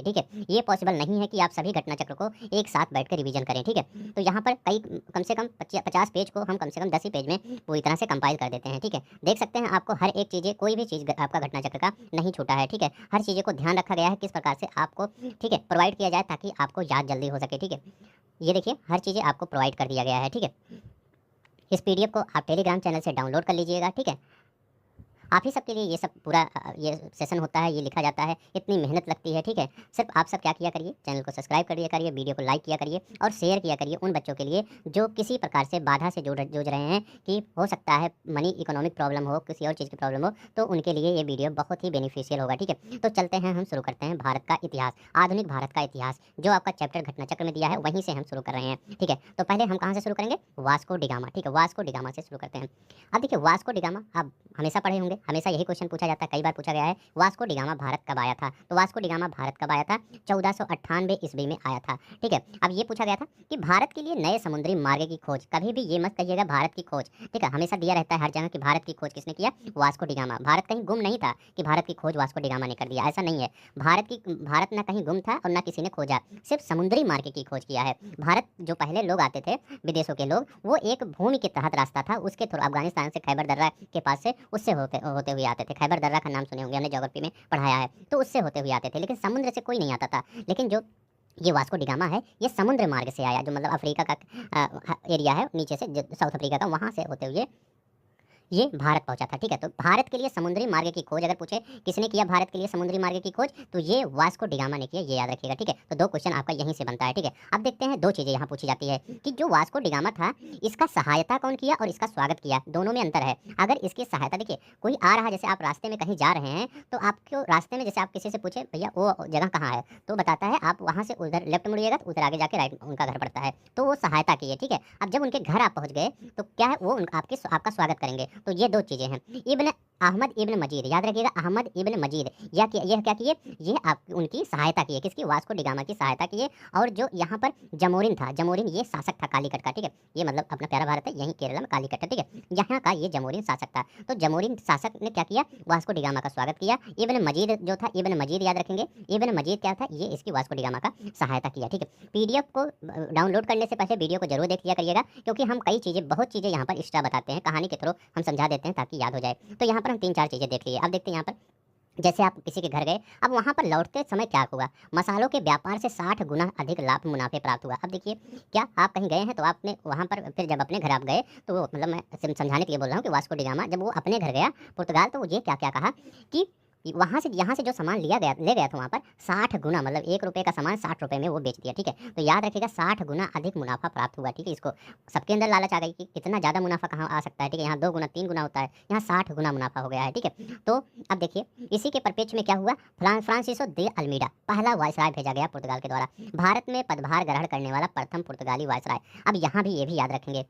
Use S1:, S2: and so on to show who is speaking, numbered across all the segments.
S1: ठीक है। ये पॉसिबल नहीं है कि आप सभी घटना चक्र को एक साथ बैठकर रिवीजन करें, ठीक है। तो यहाँ पर कई कम से कम 50 पेज को हम कम से कम 10 ही पेज में पूरी तरह से कंपाइल कर देते हैं, ठीक है। देख सकते हैं आपको हर एक चीज़ें, कोई भी चीज़ आपका घटना चक्र का नहीं छूटा है, ठीक है। हर चीज़ें को ध्यान रखा गया है किस प्रकार से आपको, ठीक है, प्रोवाइड किया जाए ताकि आपको याद जल्दी हो सके, ठीक है। ये देखिए हर चीज़ें आपको प्रोवाइड कर दिया गया है, ठीक है। इस पीडीएफ को आप टेलीग्राम चैनल से डाउनलोड कर लीजिएगा, ठीक है। आप ही सबके लिए ये सब पूरा ये सेशन होता है, ये लिखा जाता है, इतनी मेहनत लगती है, ठीक है। सिर्फ आप सब क्या किया करिए, चैनल को सब्सक्राइब कर दिया करिए, वीडियो को लाइक किया करिए और शेयर किया करिए उन बच्चों के लिए जो किसी प्रकार से बाधा से जूझ रहे हैं, कि हो सकता है मनी इकोनॉमिक प्रॉब्लम हो, किसी और चीज़ की प्रॉब्लम हो, तो उनके लिए ये वीडियो बहुत ही बेनिफिशियल होगा, ठीक है। तो चलते हैं, हम शुरू करते हैं भारत का इतिहास, आधुनिक भारत का इतिहास, जो आपका चैप्टर घटना चक्र में दिया है वहीं से हम शुरू कर रहे हैं, ठीक है। तो पहले हम कहाँ से शुरू करेंगे, वास्को डिगामा, ठीक है। वास्को डिगामा से शुरू करते हैं। अब देखिए वास्को डिगामा आप हमेशा पढ़े होंगे, हमेशा यही क्वेश्चन पूछा जाता है, कई बार पूछा गया है, वास्को डिगामा भारत कब आया था। तो वास्को डिगामा भारत कब आया था, 1498 ईस्वी में आया था, ठीक है। अब ये पूछा गया था कि भारत के लिए नए समुद्री मार्ग की खोज, कभी भी ये मत कहिएगा भारत की खोज, ठीक है। हमेशा दिया रहता है हर जगह कि भारत की खोज किसने किया, वास्को डिगामा। भारत कहीं गुम नहीं था कि भारत की खोज वास्को डिगामा ने कर दिया, ऐसा नहीं है। भारत ना कहीं गुम था और ना किसी ने खोजा, सिर्फ समुद्री मार्ग की खोज किया है। भारत जो पहले लोग आते थे विदेशों के लोग, वो एक भूमि के तहत रास्ता था, उसके थ्रू अफगानिस्तान से खैबर दर्रा के पास से उससे होते हुए आते थे। खैबर दर्रा का नाम सुने होंगे, हमने ज्योग्राफी में पढ़ाया है, तो उससे होते हुए आते थे, लेकिन समुद्र से कोई नहीं आता था। लेकिन जो ये वास्को डिगामा है, ये समुद्र मार्ग से आया, जो मतलब अफ्रीका का एरिया है नीचे से, साउथ अफ्रीका का, वहाँ से होते हुए ये भारत पहुंचा था, ठीक है। तो भारत के लिए समुद्री मार्ग की खोज अगर पूछे किसने किया भारत के लिए समुद्री मार्ग की खोज, तो ये वास्को डिगामा ने किया, ये याद रखिएगा, ठीक है। तो दो क्वेश्चन आपका यहीं से बनता है, ठीक है। अब देखते हैं, दो चीज़ें यहाँ पूछी जाती है कि जो वास्को डिगामा था, इसका सहायता कौन किया और इसका स्वागत किया, दोनों में अंतर है। अगर इसकी सहायता, देखिए कोई आ रहा है, जैसे आप रास्ते में कहीं जा रहे हैं, तो आपको रास्ते में जैसे आप किसी से पूछे भैया वो जगह कहाँ है, तो बताता है आप वहाँ से उधर लेफ्ट मुड़िएगा तो उधर आगे जाके राइट उनका घर पड़ता है, तो वो सहायता की है, ठीक है। अब जब उनके घर आप पहुँच गए तो क्या है, वो आपका स्वागत करेंगे। तो ये दो चीज़ें हैं। इब्न अहमद इब्न मजीद, याद रखिएगा, अहमद इब्न मजीद, यह क्या किए, ये आप उनकी सहायता किए, किसकी, वास्को डिगामा की सहायता किए। और जो यहाँ पर जमोरिन था, जमोरिन ये शासक था कालीकट का, ठीक है। ये मतलब अपना प्यारा भारत है, यहीं केरला में कालीकट है, ठीक है। यहाँ का ये जमोरिन शासक था। तो जमोरिन शासक ने क्या किया, वास्को डिगामा का स्वागत किया। इब्न मजीद जो था, इब्न मजीद याद रखेंगे, इब्न मजीद क्या था, ये इसकी वास्को डिगामा का सहायता किया, ठीक है। पीडीएफ को डाउनलोड करने से पहले वीडियो को जरूर देख लिया करिएगा, क्योंकि हम कई चीज़ें, बहुत चीज़ें यहाँ पर एक्स्ट्रा बताते हैं, कहानी के थ्रू हम समझा देते हैं ताकि याद हो जाए। तो यहाँ पर हम 3-4 चीज़ें देख लिए। अब देखते हैं यहाँ पर, जैसे आप किसी के घर गए, अब वहाँ पर लौटते समय क्या हुआ, मसालों के व्यापार से 60 गुना अधिक लाभ मुनाफे प्राप्त हुआ। अब देखिए, क्या आप कहीं गए हैं तो आपने वहाँ पर, फिर जब अपने घर आप गए, तो वो मतलब मैं समझाने के लिए बोल रहा हूँ कि वास्को डिगामा जब वो अपने घर गया पुर्तगाल, तो वो ये क्या क्या कहा कि वहाँ से, यहाँ से जो सामान ले गया था वहाँ पर 60 गुना, मतलब 1 रुपये का सामान 60 रुपये में वो बेच दिया, ठीक है। तो याद रखिएगा 60 गुना अधिक मुनाफा प्राप्त हुआ, ठीक है। इसको सबके अंदर लालच आ गई कि इतना ज़्यादा मुनाफा कहाँ आ सकता है, ठीक है। यहाँ 2 गुना 3 गुना होता है, यहाँ 60 गुना मुनाफा हो गया है, ठीक है। तो अब देखिए, इसी के परिप्रेक्ष्य में क्या हुआ, फ्रांसिसो दे अल्मीडा, पहला वायसराय भेजा गया पुर्तगाल के द्वारा, भारत में पदभार ग्रहण करने वाला प्रथम पुर्तगाली वायसराय। अब यहाँ भी ये भी याद रखेंगे,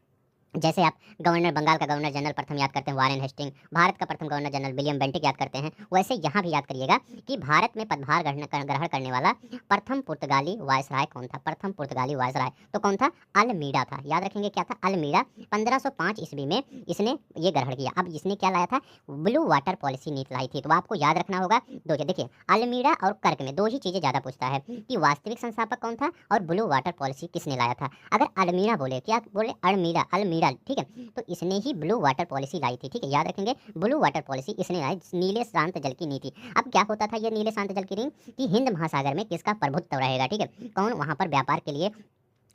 S1: जैसे आप गवर्नर, बंगाल का गवर्नर जनरल प्रथम याद करते हैं वारेन हेस्टिंग, भारत का प्रथम गवर्नर जनरल विलियम बेंटिक याद करते हैं, वैसे यहाँ भी याद करिएगा कि भारत में पदभार ग्रहण करने वाला प्रथम पुर्तगाली वायसराय कौन था, प्रथम पुर्तगाली वायसराय तो कौन था, अल्मीडा था। याद रखेंगे क्या था, अल्मीडा। 1505 ईस्वी में इसने ये ग्रहण किया। अब इसने क्या लाया था, ब्लू वाटर पॉलिसी नीति लाई थी। तो आपको याद रखना होगा दो चीज़, देखिए अल्मीडा और कर्क में दो ही चीज़ें ज़्यादा पूछता है कि वास्तविक संस्थापक कौन था और ब्लू वाटर पॉलिसी किसने लाया था। अगर अल्मीडा बोले, क्या बोले, अल्मीडा, ठीक है, तो इसने ही ब्लू वाटर पॉलिसी लाई थी, ठीक है। याद रखेंगे, ब्लू वाटर पॉलिसी इसने लाई, नीले शांत जल की नीति। अब क्या होता था ये नीले शांत जल की नीति, कि हिंद महासागर में किसका प्रभुत्व रहेगा, ठीक है, कौन वहाँ पर व्यापार के लिए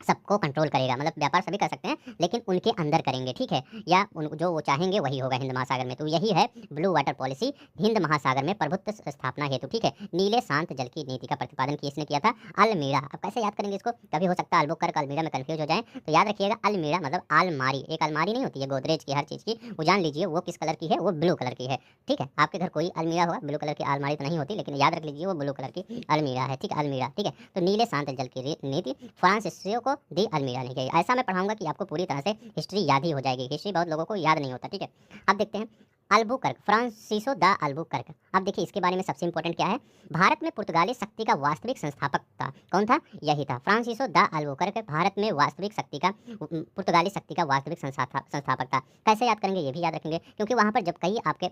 S1: सबको कंट्रोल करेगा, मतलब व्यापार सभी कर सकते हैं लेकिन उनके अंदर करेंगे, ठीक है, या जो वो चाहेंगे वही होगा हिंद महासागर में। तो यही है ब्लू वाटर पॉलिसी, हिंद महासागर में प्रभुत्व स्थापना हेतु, ठीक है, नीले शांत जल की नीति का प्रतिपादन किसने किया था, अल्मीड़ा। अब कैसे याद करेंगे इसको, कभी हो सकता है अल्बुकर्क अल्मीड़ा में कंफ्यूज हो जाए, तो याद रखिएगा अल्मीड़ा मतलब अलमारी, एक अलमारी नहीं होती है गोदरेज की हर चीज़ की, वो जान लीजिए वो किस कलर की है, वो ब्लू कलर की है, ठीक है। आपके घर कोई अलमीरा होगा, ब्लू कलर की अलमारी तो नहीं होती, लेकिन याद रख लीजिए वो ब्लू कलर की अलमीरा है, ठीक है, अलमीरा, ठीक है। तो नीले शांत जल की नीति फ्रांसिसियो को दी अल्मीड़ा ने किया। ऐसा मैं पढ़ाऊंगा कि आपको पूरी तरह से हिस्ट्री याद ही हो जाएगी, हिस्ट्री बहुत लोगों को याद नहीं होता, ठीक है। अब देखते हैं अल्बुकर्क, फ्रांसिसो दा अल्बुकर्क। अब देखिए इसके बारे में सबसे इंपॉर्टेंट क्या है, भारत में पुर्तगाली शक्ति का वास्तविक संस्थापक था, कौन था, यही था फ्रांसिसो दा अल्बुकर्क, भारत में वास्तविक शक्ति का, पुर्तगाली शक्ति का वास्तविक संस्थापक था। कैसे याद करेंगे ये भी याद रखेंगे, क्योंकि वहाँ पर जब कई आपके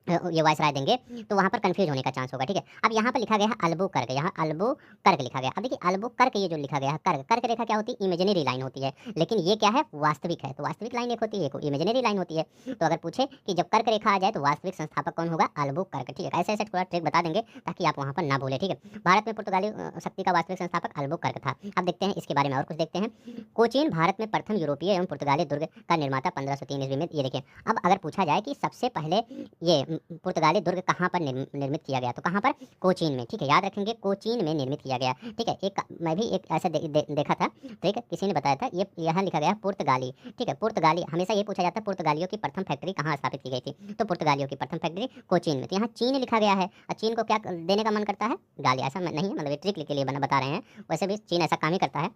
S1: ये वायसराय देंगे, तो वहाँ पर कंफ्यूज होने का चांस होगा, ठीक है। अब यहाँ पर लिखा गया है अल्बुकर्क, यहाँ अल्बुकर्क लिखा गया। अब देखिए अल्बुकर्क ये जो लिखा गया है, कर्क कर्क रेखा क्या होती है, इमेजिनरी लाइन होती है, लेकिन ये क्या है, वास्तविक है। तो वास्तविक लाइन एक होती है, एक इमेजिनरी लाइन होती है। तो अगर पूछे कि जब कर्क रेखा आ जाए तो वास्तविक संस्थापक कौन होगा, अल्बुकर्क, ठीक है। ऐसे ऐसे थोड़ा ट्रिक बता देंगे ताकि आप वहाँ पर ना भूलें, ठीक है। भारत में पुर्तगाली शक्ति का वास्तविक संस्थापक अल्बुकर्क था। अब देखते हैं इसके बारे में और कुछ देखते हैं। कोचीन भारत में प्रथम यूरोपीय एवं पुर्तगाली दुर्ग का निर्माता 1503 ईस्वी में। ये देखिए, अब अगर पूछा जाए कि सबसे पहले ये पुर्तगाली दुर्ग कहाँ पर निर्मित किया गया, तो कहाँ पर, कोचीन में, ठीक है। याद रखेंगे, कोचीन में निर्मित किया गया, ठीक है। एक मैं भी एक ऐसा देखा था, ठीक है, किसी ने बताया था, ये यहाँ लिखा गया पुर्तगाली, ठीक है। पुर्तगाली, हमेशा ये पूछा जाता है पुर्तगालियों की प्रथम फैक्ट्री कहाँ स्थापित की गई थी, तो पुर्तगालियों की प्रथम फैक्ट्री कोचीन में। तो यहाँ चीन लिखा गया है, और चीन को क्या देने का मन करता है, गाली। ऐसा नहीं है, मतलब ट्रिक के लिए बता रहे हैं, वैसे भी चीन ऐसा काम ही करता है,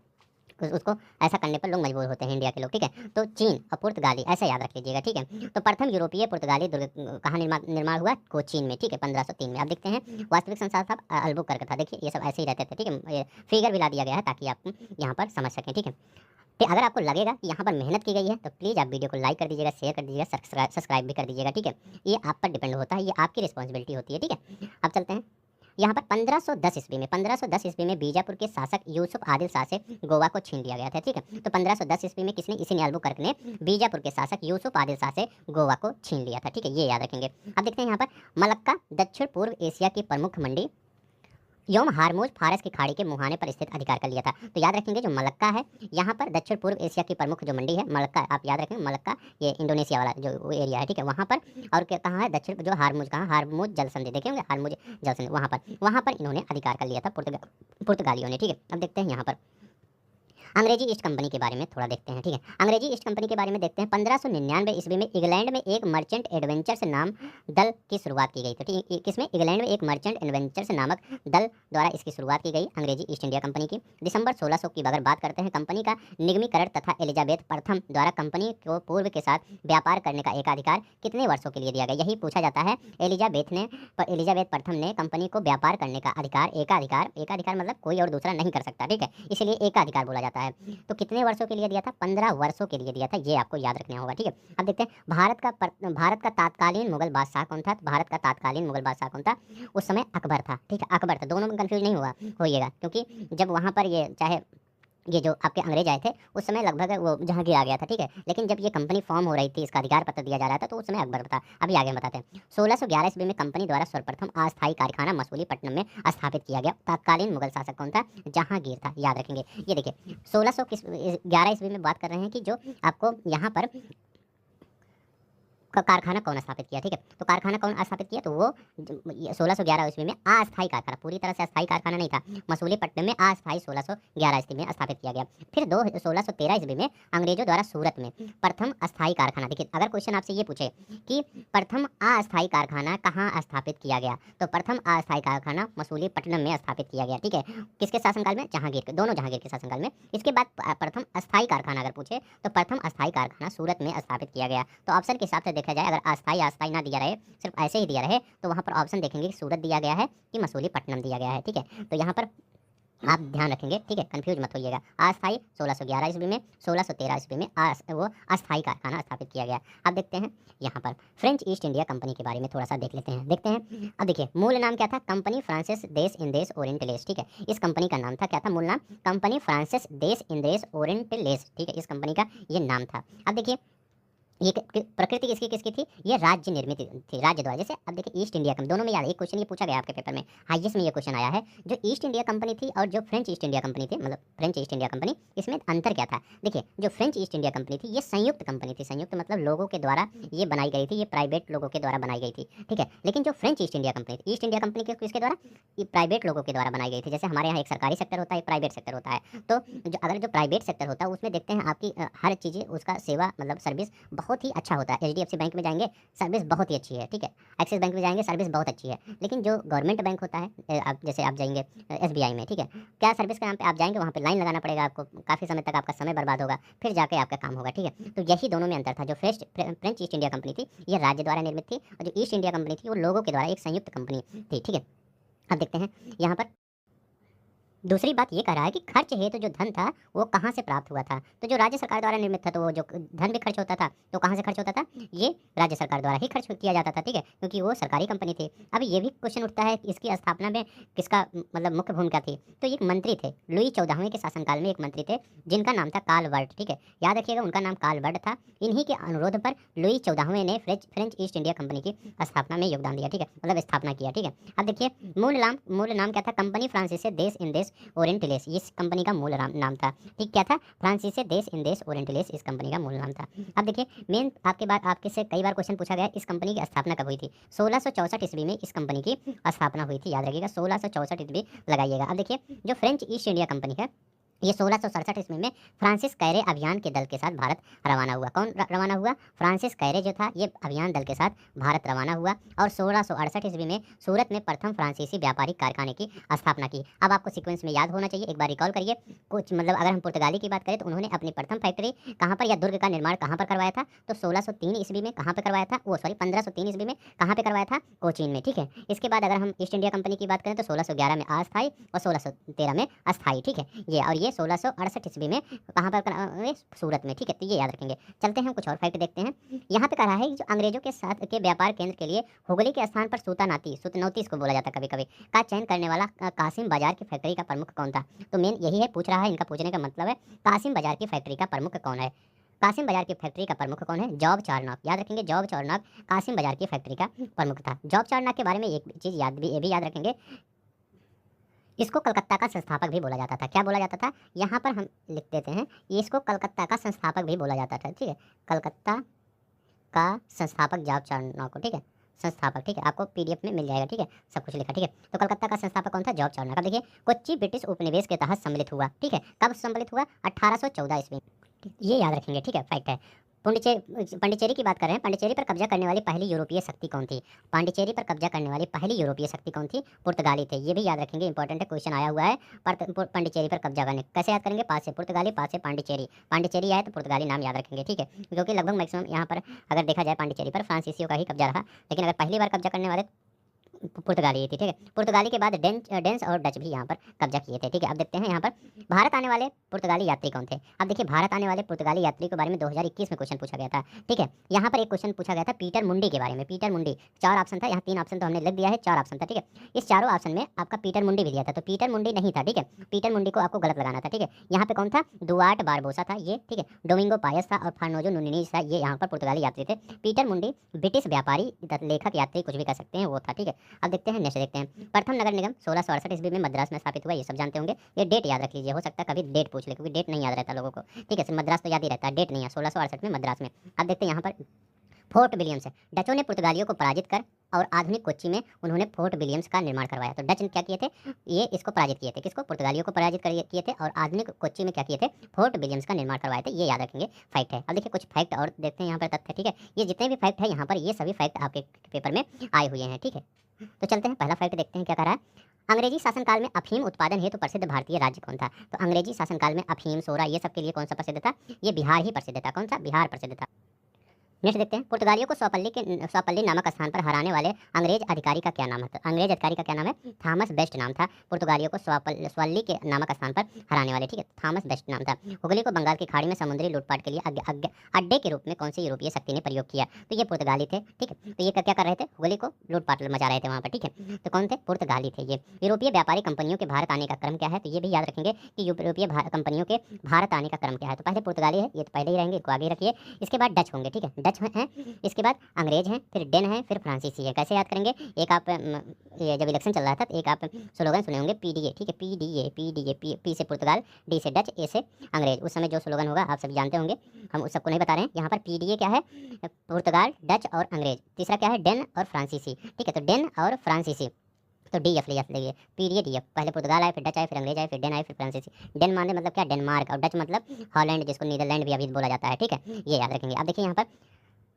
S1: उसको ऐसा करने पर लोग मजबूर होते हैं, इंडिया के लोग, ठीक है। तो चीन और पुर्तगाली ऐसा याद रख लीजिएगा, ठीक है। तो प्रथम यूरोपीय पुर्तगाली दुर्ग कहाँ निर्माण हुआ, कोचीन में, ठीक है, 1503 में। आप देखते हैं वास्तविक संस्थापक अल्बुकर्क था। देखिए ये सब ऐसे ही रहते थे, ठीक है। ये फिगर भी ला दिया गया है ताकि आप यहाँ पर समझ सकें, ठीक है। फिर अगर आपको लगेगा कि यहाँ पर मेहनत की गई है तो प्लीज़ आप वीडियो को लाइक कर दीजिएगा, शेयर कर दीजिएगा, सब्सक्राइब भी कर दीजिएगा, ठीक है। ये आप पर डिपेंड होता है, ये आपकी रिस्पॉन्सिबिलिटी होती है, ठीक है। अब चलते हैं यहाँ पर 1510 ईस्वी में, 1510 ईस्वी में बीजापुर के शासक यूसुफ आदिल शाह से गोवा को छीन लिया गया था, ठीक है। तो 1510 ईस्वी में किसने, इसी अल्बुकर्क ने बीजापुर के शासक यूसुफ आदिल शाह से गोवा को छीन लिया था, ठीक है। ये याद रखेंगे। अब देखते हैं यहाँ पर मलक्का दक्षिण पूर्व एशिया की प्रमुख मंडी यौम हारमूज फारस की खाड़ी के मुहाने पर स्थित अधिकार कर लिया था। तो याद रखेंगे जो मलक्का है, यहाँ पर दक्षिण पूर्व एशिया की प्रमुख जो मंडी है मलक्का, आप याद रखेंगे मलक्का, ये इंडोनेशिया वाला जो एरिया है, ठीक है, वहाँ पर। और क्या कहाँ है, दक्षिण जो हारमूज, कहाँ, हारमूज जल संधि, देखे होंगे हारमूज जल संधि, वहाँ पर इन्होंने अधिकार कर लिया था पुर्तगालियों ने, ठीक है। अब देखते हैं यहाँ पर अंग्रेजी ईस्ट कंपनी के बारे में थोड़ा देखते हैं, ठीक है। अंग्रेजी ईस्ट कंपनी के बारे में देखते हैं। 1599 ईस्वी में इंग्लैंड में एक मर्चेंट एडवेंचर्स नाम दल की शुरुआत की गई। तो ठीक है, किसमें, इंग्लैंड में एक मर्चेंट एडवेंचर्स नामक दल द्वारा इसकी शुरुआत की गई, अंग्रेजी ईस्ट इंडिया कंपनी की। दिसंबर 1600 की अगर बात करते हैं, कंपनी का निगमीकरण तथा एलिजाबेथ प्रथम द्वारा कंपनी को पूर्व के साथ व्यापार करने का एकाधिकार कितने वर्षों के लिए दिया गया, यही पूछा जाता है। एलिजाबेथ प्रथम ने कंपनी को व्यापार करने का अधिकार, एकाधिकार मतलब कोई और दूसरा नहीं कर सकता, ठीक है, इसलिए एकाधिकार बोला जाता है। तो कितने वर्षों के लिए दिया था, 15 वर्षों के लिए दिया था, ये आपको याद रखना होगा, ठीक है। अब देखते हैं भारत का तात्कालीन मुगल बादशाह कौन था। भारत का तात्कालीन मुगल बादशाह कौन था, उस समय अकबर था, ठीक है, अकबर था। दोनों में कंफ्यूज नहीं होइएगा, क्योंकि जब वहाँ पर ये चाहे ये जो आपके अंग्रेज आए थे उस समय लगभग वो जहांगीर आ गया था, ठीक है। लेकिन जब ये कंपनी फॉर्म हो रही थी, इसका अधिकार पत्र दिया जा रहा था, तो उस समय अकबर था। अभी आगे हम बताते हैं। 1611 ईस्वी में कंपनी द्वारा सर्वप्रथम अस्थायी कारखाना मसूलीपट्टनम में स्थापित किया गया। तत्कालीन मुगल शासक कौन था, जहांगीर था, याद रखेंगे। ये देखिए 1611 ईस्वी में बात कर रहे हैं कि जो आपको यहाँ पर कारखाना कौन स्थापित किया, ठीक है। तो कारखाना कौन स्थापित किया, तो वो 1611 ईस्वी में अस्थायी कारखाना, पूरी तरह से अस्थायी कारखाना नहीं था, मसूलीपट्टनम में अस्थायी 1611 ईस्वी में स्थापित किया गया। फिर 1613 ईस्वी में अंग्रेजों द्वारा सूरत में प्रथम अस्थायी कारखाना। देखिए अगर क्वेश्चन आपसे ये पूछे कि प्रथम अस्थायी कारखाना कहाँ स्थापित किया गया, तो प्रथम अस्थायी कारखाना मसूलीपट्टनम में स्थापित किया गया, ठीक है। किसके शासनकाल में, जहांगीर के, दोनों जहांगीर के शासनकाल में। इसके बाद प्रथम अस्थायी कारखाना अगर पूछे तो प्रथम अस्थायी कारखाना सूरत में स्थापित किया गया। तो ऑप्शन के हिसाब से देखा जाए, अगर अस्थाई ना दिया रहे, सिर्फ ऐसे ही दिया रहे, तो वहाँ पर ऑप्शन देखेंगे कि सूरत दिया गया है कि मसूलीपट्टनम दिया गया है, ठीक है। तो यहाँ पर आप ध्यान रखेंगे, ठीक है, कंफ्यूज मत होइएगा। अस्थाई 1611 ईस्वी में, 1613 ईस्वी में वो अस्थाई कारखाना स्थापित किया गया। अब देखते हैं यहाँ पर फ्रेंच ईस्ट इंडिया कंपनी के बारे में थोड़ा सा देख लेते हैं, देखते हैं। अब देखिए मूल नाम क्या था, कंपनी फ्रांसिस देश इंदेश ओरिएंटलेस, ठीक है। इस कंपनी का नाम था, क्या था मूल नाम, कंपनी फ्रांसिस देश इंदेश ओरिएंटलेस, ठीक है, इस कंपनी का ये नाम था। अब देखिए ये प्रकृति किसकी थी, ये राज्य निर्मित थी, राज्य द्वारा। जैसे अब देखिए ईस्ट इंडिया कंपनी, दोनों में याद, एक क्वेश्चन ये पूछा गया आपके पेपर में, हाईएस्ट में ये क्वेश्चन आया है। जो ईस्ट इंडिया कंपनी थी और जो फ्रेंच ईस्ट इंडिया कंपनी थी, मतलब फ्रेंच ईस्ट इंडिया कंपनी, इसमें अंतर क्या था। देखिए जो फ्रेंच ईस्ट इंडिया कंपनी थी ये संयुक्त कंपनी थी, संयुक्त मतलब लोगों के द्वारा ये बनाई गई थी, ये प्राइवेट लोगों के द्वारा बनाई गई थी, ठीक है। लेकिन जो फ्रेंच ईस्ट इंडिया कंपनी थी, ईस्ट इंडिया कंपनी किसके द्वारा, ये प्राइवेट लोगों के द्वारा बनाई गई थी। जैसे हमारे यहाँ एक सरकारी सेक्टर होता है, एक प्राइवेट सेक्टर होता है। तो जो प्राइवेट सेक्टर होता है उसमें देखते हैं आपकी हर चीज़ें, उसका सेवा मतलब सर्विस बहुत ही अच्छा होता है। HDFC बैंक में जाएंगे सर्विस बहुत ही अच्छी है, ठीक है। एक्सिस बैंक में जाएंगे सर्विस बहुत अच्छी है। लेकिन जो गवर्नमेंट बैंक होता है, आप जैसे आप जाएंगे SBI में, ठीक है, क्या सर्विस के नाम पे आप जाएंगे, वहाँ पे लाइन लगाना पड़ेगा आपको, काफ़ी समय तक आपका समय बर्बाद होगा, फिर जाके आपका काम होगा, ठीक है। तो यही दोनों में अंतर था। जो फ्रेंच ईस्ट इंडिया कंपनी थी ये राज्य द्वारा निर्मित थी, और जो ईस्ट इंडिया कंपनी थी वो लोगों के द्वारा एक संयुक्त कंपनी थी, ठीक है। अब देखते हैं यहाँ पर दूसरी बात ये कह रहा है कि खर्च हेतु जो धन था वो कहाँ से प्राप्त हुआ था। तो जो राज्य सरकार द्वारा निर्मित था तो वो जो धन भी खर्च होता था तो कहाँ से खर्च होता था, ये राज्य सरकार द्वारा ही खर्च किया जाता था, ठीक है, क्योंकि वो सरकारी कंपनी थी। अब ये भी क्वेश्चन उठता है कि इसकी स्थापना में किसका मतलब मुख्य भूमिका थी। तो एक मंत्री थे, लुई 14वें के शासनकाल में एक मंत्री थे जिनका नाम था कार्ल वर्ट, ठीक है, याद रखिएगा उनका नाम कार्ल वर्ट था। इन्हीं के अनुरोध पर लुई 14वें ने फ्रेंच ईस्ट इंडिया कंपनी की स्थापना में योगदान दिया, ठीक है, मतलब स्थापना किया, ठीक है। अब देखिए मूल नाम क्या था, कंपनी फ्रांसीसी देश इन देश ओरिएंटलेस, इस कंपनी का मूल नाम था, ठीक, क्या था, फ्रांसीसी देश इन देश ओरिएंटलेस इस कंपनी का मूल नाम था। अब देखिए मेन आपके से कई बार क्वेश्चन पूछा गया इस कंपनी की स्थापना कब हुई थी। 1664 ईस्वी में इस कंपनी की स्थापना हुई थी, याद रखिएगा 1664 ईस्वी लगाइएगा। अब देखिए जो फ्रेंच ईस्ट इंडिया कंपनी है ये 1667 ईस्वी में फ्रांसिस कैरे अभियान के दल के साथ भारत रवाना हुआ। कौन रवाना हुआ, फ्रांसिस कैरे जो था ये अभियान दल के साथ भारत रवाना हुआ और 1668 ईस्वी में सूरत में प्रथम फ्रांसीसी व्यापारिक कारखाने की स्थापना की। अब आपको सीक्वेंस में याद होना चाहिए, एक बार रिकॉल करिए कुछ, मतलब अगर हम पुर्तगाली की बात करें तो उन्होंने अपनी प्रथम फैक्ट्री कहाँ पर या दुर्ग का निर्माण कहाँ पर करवाया था, तो 1603 ईस्वी में कहाँ पर करवाया था, वो सॉरी 1503 ईस्वी में कहाँ पर करवाया था, कोचीन में, ठीक है। इसके बाद अगर हम ईस्ट इंडिया कंपनी की बात करें तो 1611 में अस्थायी और 1613 में अस्थायी, ठीक है, ये और ये 1668 ईस्वी में कहाँ पर सूरत में, ठीक है, तो ये याद रखेंगे। चलते हैं हम कुछ और फैक्ट देखते हैं। यहाँ पे कहा है कि जो अंग्रेजों के साथ के व्यापार केंद्र के लिए हुगली के स्थान पर सूतनौती इसको बोला जाता है कभी कभी, का चयन करने वाला कासिम बाजार की फैक्ट्री का प्रमुख कौन था। तो मेन यही है, पूछ रहा है, इनका पूछने का मतलब है कासिम बाजार की फैक्ट्री का प्रमुख कौन है। कासिम बाजार की फैक्ट्री का प्रमुख कौन है, जॉब चार्नॉक, याद रखेंगे जॉब चार्नॉक कासिम बाजार की फैक्ट्री का प्रमुख था। जॉब चार्नॉक के बारे में एक चीज़ ये भी याद रखेंगे, इसको कलकत्ता का संस्थापक भी बोला जाता था। क्या बोला जाता था, यहाँ पर हम लिख देते हैं, इसको कलकत्ता का संस्थापक भी बोला जाता था, ठीक है, कलकत्ता का संस्थापक जॉब चार्नॉक को, ठीक है, संस्थापक, ठीक है, आपको पीडीएफ में मिल जाएगा, ठीक है, सब कुछ लिखा, ठीक है। तो कलकत्ता का संस्थापक कौन था, जॉब चार्नॉक। अब देखिए कोच्चि ब्रिटिश उपनिवेश के तहत सम्मिलित हुआ, ठीक है, कब सम्मिलित हुआ, 1814 ईस्वी, ये याद रखेंगे, ठीक है, फैक्ट है। पांडिचेरी की बात कर रहे हैं, पांडिचेरी पर कब्जा करने वाली पहली यूरोपीय शक्ति कौन थी, पांडिचेरी पर कब्जा करने वाली पहली यूरोपीय शक्ति कौन थी, पुर्तगाली थे, ये भी याद रखेंगे, इंपॉर्टेंट है, क्वेश्चन आया हुआ है। पांडिचेरी पर कब्जा करने कैसे याद करेंगे, पास से पुर्तगाली, पास से पांडिचेरी, पांडिचेरी आए तो पुर्तगाली नाम याद रखेंगे, ठीक है, क्योंकि लगभग मैक्सिमम यहाँ पर अगर देखा जाए पांडिचेरी पर फ्रांसीसियों का ही कब्जा रहा, लेकिन अगर पहली बार कब्जा करने वाले पुर्तगाली थी, ठीक है। पुर्तगाली के बाद डेंस और डच भी यहाँ पर कब्जा किए थे, ठीक है। अब देखते हैं यहाँ पर भारत आने वाले पुर्तगाली यात्री कौन थे। अब देखिए भारत आने वाले पुर्तगाली यात्री के बारे में 2021 में क्वेश्चन पूछा गया था, ठीक है। यहाँ पर एक क्वेश्चन पूछा गया था पीटर मुंडी के बारे में। पीटर मुंडी, 4 ऑप्शन था, यहाँ 3 ऑप्शन तो हमने लिख दिया है, 4 ऑप्शन था, ठीक है। इस चारों ऑप्शन में आपका पीटर मुंडी भी दिया था, तो पीटर मुंडी नहीं था, ठीक है, पीटर मुंडी को आपको गलत लगाना था, ठीक है। यहाँ पे कौन था, दुआर्ट बारबोसा था ये, ठीक है, डोमिंगो पायस था और फार्नोजो नुनीज था, ये यहाँ पर पुर्तगाली यात्री थे। पीटर मुंडी ब्रिटिश व्यापारी लेखक यात्री कुछ भी कह सकते हैं, वो था, ठीक है। अब देखते हैं नेक्स्ट, देखते हैं प्रथम नगर निगम 1668 ईस्वी में मद्रास में स्थापित हुआ, ये सब जानते होंगे। ये डेट याद रख लीजिए, हो सकता है कभी डेट पूछ ले, क्योंकि डेट नहीं याद रहता लोगों को, ठीक है, सिर्फ मद्रास तो याद ही रहता है, डेट नहीं है, 1668 में मद्रास में। अब देखते हैं यहाँ पर फोर्ट विलियम्स है, डचों ने पुर्तगालियों को पराजित कर और आधुनिक कोच्चि में उन्होंने फोर्ट विलियम्स का निर्माण करवाया। तो डच ने क्या किए थे, ये इसको पराजित किए थे, किसको, पुर्तगालियों को पराजित किए थे और आधुनिक कोच्चि में क्या किए थे, फोर्ट विलियम्स का निर्माण करवाए थे, ये याद रखेंगे, फैक्ट है। अब देखिए कुछ फैक्ट और देखते हैं यहाँ पर तथ्य, ठीक है, ये जितने भी फैक्ट है यहाँ पर ये सभी फैक्ट आपके पेपर में आए हुए हैं, ठीक है। तो चलते हैं पहला फैक्ट देखते हैं क्या कह रहा है। अंग्रेजी शासनकाल में अफीम उत्पादन हेतु प्रसिद्ध भारतीय राज्य कौन था। तो अंग्रेजी शासनकाल में अफीम, सोरा ये सब के लिए कौन सा प्रसिद्ध था, ये बिहार ही प्रसिद्ध था, कौन सा, बिहार प्रसिद्ध था। नेक्स्ट देखते हैं पुर्तगालियों को स्वपल्ली नामक स्थान पर हराने वाले अंग्रेज अधिकारी का क्या नाम है। अंग्रेज अधिकारी का क्या नाम है, थॉमस बेस्ट नाम था, पुर्तगालियों को स्वल्ली के नामक स्थान पर हराने वाले, ठीक है, थॉमस बेस्ट नाम था। हुगली को बंगाल की खाड़ी में समुद्री लूटपाट के लिए अड्डे के रूप में कौन सी यूरोपीय शक्ति ने प्रयोग किया। तो ये पुर्तगाली थे, ठीक है, तो ये क्या कर रहे थे, हुगली को लूटपाट मचा रहे थे वहाँ पर, ठीक है, तो कौन थे, पुर्तगाली थे ये। यूरोपीय व्यापारी कंपनियों के भारत आने का क्रम क्या है, तो ये भी याद रखेंगे कि यूरोपीय कंपनियों के भारत आने का क्रम क्या है। तो पहले पुर्तगाली है, ये तो पहले ही रहेंगे, इसको आगे रखिए। इसके बाद डच होंगे, ठीक है, डच हैं, इसके बाद अंग्रेज हैं, फिर डेन है, फिर फ्रांसीसी है। कैसे याद करेंगे, एक आप ये जब इलेक्शन चल रहा था तो एक आप स्लोगन सुने होंगे पीडीए, ठीक है, पीडीए, पी से पुर्तगाल, डी से डच, ए से अंग्रेज। उस समय जो स्लोगन होगा आप सभी जानते होंगे, हम उस सबको नहीं बता रहे हैं। यहाँ पर पीडीए क्या है, पुर्तगाल, डच और अंग्रेज। तीसरा क्या है, डेन और फ्रांसीसी, ठीक है, तो डेन और फ्रांसीसी, तो डी एफ लिखिए, पीरियड डी एफ, पहले पुर्तगाल आए, फिर डच आए, फिर अंग्रेज आए, फिर डेन आए, फिर फ्रांसीसी। डेन माने मतलब क्या, डेनमार्क, और डच मतलब हॉलैंड, जिसको नीदरलैंड भी अभी बोला जाता है, ठीक है, ये याद रखेंगे। अब देखिए यहाँ पर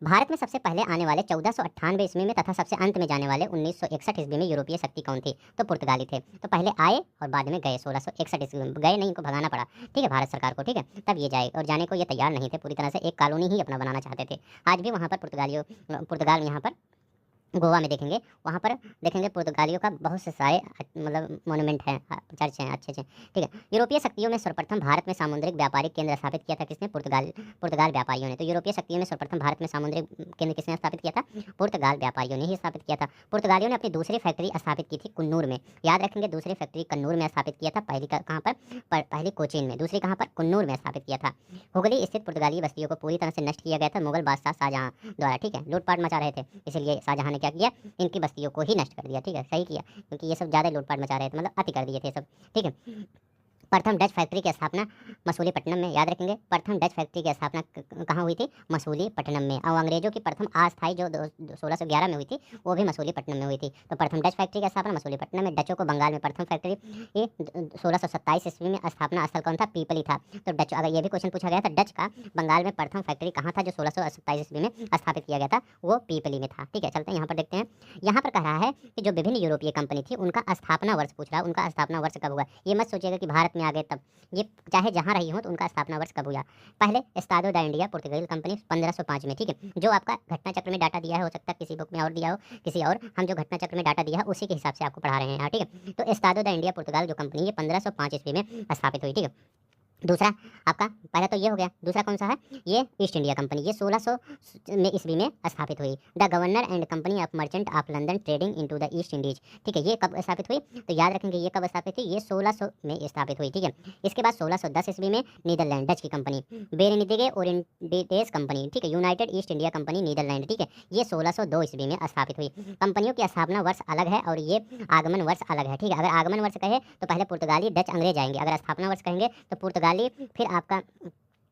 S1: भारत में सबसे पहले आने वाले 1498 ईस्वी में तथा सबसे अंत में जाने वाले 1961 ईस्वी में यूरोपीय शक्ति कौन थी। तो पुर्तगाली थे। तो पहले आए और बाद में गए, 1661 ईस्वी में गए नहीं, इनको भगाना पड़ा, ठीक है, भारत सरकार को, ठीक है, तब ये जाए, और जाने को ये तैयार नहीं थे पूरी तरह से, एक कॉलोनी ही अपना बनाना चाहते थे। आज भी वहाँ पर पुर्तगाल यहाँ पर गोवा में देखेंगे, वहाँ पर देखेंगे पुर्तगालियों का बहुत से सारे मतलब मोन्यूमेंट हैं, चर्च हैं अच्छे अच्छे, ठीक है। यूरोपीय शक्तियों में सर्वप्रथम भारत में सामुद्रिक व्यापारिक केंद्र स्थापित किया था किसने? पुर्तगाल व्यापारियों ने। तो यूरोपीय शक्तियों में सर्वप्रथम भारत में सामुद्रिक केंद्र किसने स्थापित किया था? पुर्तगाल व्यापारियों ने ही स्थापित किया था। पुर्तगालियों ने अपनी दूसरी फैक्ट्री स्थापित की थी कुन्नूर में, याद रखेंगे, दूसरी फैक्ट्री कन्नूर में स्थापित किया था। पहली कहाँ पर? पहली कोचीन में, दूसरी कहाँ पर? कुन्नूर में स्थापित किया था। हुगली स्थित पुर्तगाली बस्तियों को पूरी तरह से नष्ट किया गया था मुगल बादशाह शाहजहां द्वारा, ठीक है। लूटपाट मचा रहे थे, इसलिए शाहजहां ने क्या किया? इनकी बस्तियों को ही नष्ट कर दिया, ठीक है, सही किया, क्योंकि ये सब ज़्यादा लूटपाट मचा रहे थे, मतलब अति कर दिए थे सब, ठीक है। प्रथम डच फैक्ट्री की स्थापना मसूलीपट्टनम में, याद रखेंगे, प्रथम डच फैक्ट्री की स्थापना कहाँ हुई थी? मसूलीपट्टनम में। और अंग्रेजों की प्रथम अस्थायी जो 1611 में हुई थी, वो भी मसूलीपट्टनम में हुई थी। तो प्रथम डच फैक्ट्री की स्थापना मसूलीपट्टनम में। डचों को बंगाल में प्रथम फैक्ट्री ये 1627 ईस्वी में स्थापना स्थल कौन था? पीपली था। तो डच, अगर ये भी क्वेश्चन पूछा गया था, डच का बंगाल में प्रथम फैक्ट्री कहाँ था जो 1627 ईस्वी में स्थापित किया गया था? वो पीपली में था, ठीक है। चलते हैं यहाँ पर देखते हैं। यहाँ पर कह रहा है कि जो विभिन्न यूरोपीय कंपनी थी उनका स्थापना वर्ष पूछ रहा है, उनका स्थापना वर्ष कब हुआ? ये मत सोचिएगा कि भारत में आ गए तब, ये चाहे जहाँ रही हो तो उनका स्थापना वर्ष कब हुआ? पहले एस्टाडो दा इंडिया पुर्तगाली कंपनी 1505 में, ठीक है। जो आपका घटना चक्र में डाटा दिया है, हो सकता है किसी बुक में और दिया हो, किसी और, हम जो घटना चक्र में डाटा दिया है उसी के हिसाब से आपको पढ़ा रहे हैं यहाँ, ठीक है। तो एस्टाडो दा इंडिया पुर्तगाल जो कंपनी है 1505 ईस्वी में स्थापित हुई, ठीक है। दूसरा आपका, पहला तो ये हो गया, दूसरा कौन सा है? ये ईस्ट इंडिया कंपनी, ये 1600 में ईस्वी में स्थापित हुई। The governor and company of merchant of London trading into the east Indies, ठीक है। ये कब स्थापित हुई? तो याद रखेंगे ये कब स्थापित हुई? ये 1600 में स्थापित हुई, ठीक है। इसके बाद 1610 ईस्वी में नीदरलैंड डच की कंपनी बेरेनिदिगे ओरिएंटेस कंपनी, ठीक है, United East India Company Netherland, ठीक है, ये 1602 ईस्वी में स्थापित हुई। कंपनियों की स्थापना वर्ष अलग है और ये आगमन वर्ष अलग है, ठीक है। अगर आगमन वर्ष कहे तो पहले पुर्तगाली डच अंग्रेज आएंगे, अगर स्थापना वर्ष कहेंगे तो पुर्तगाली फिर आपका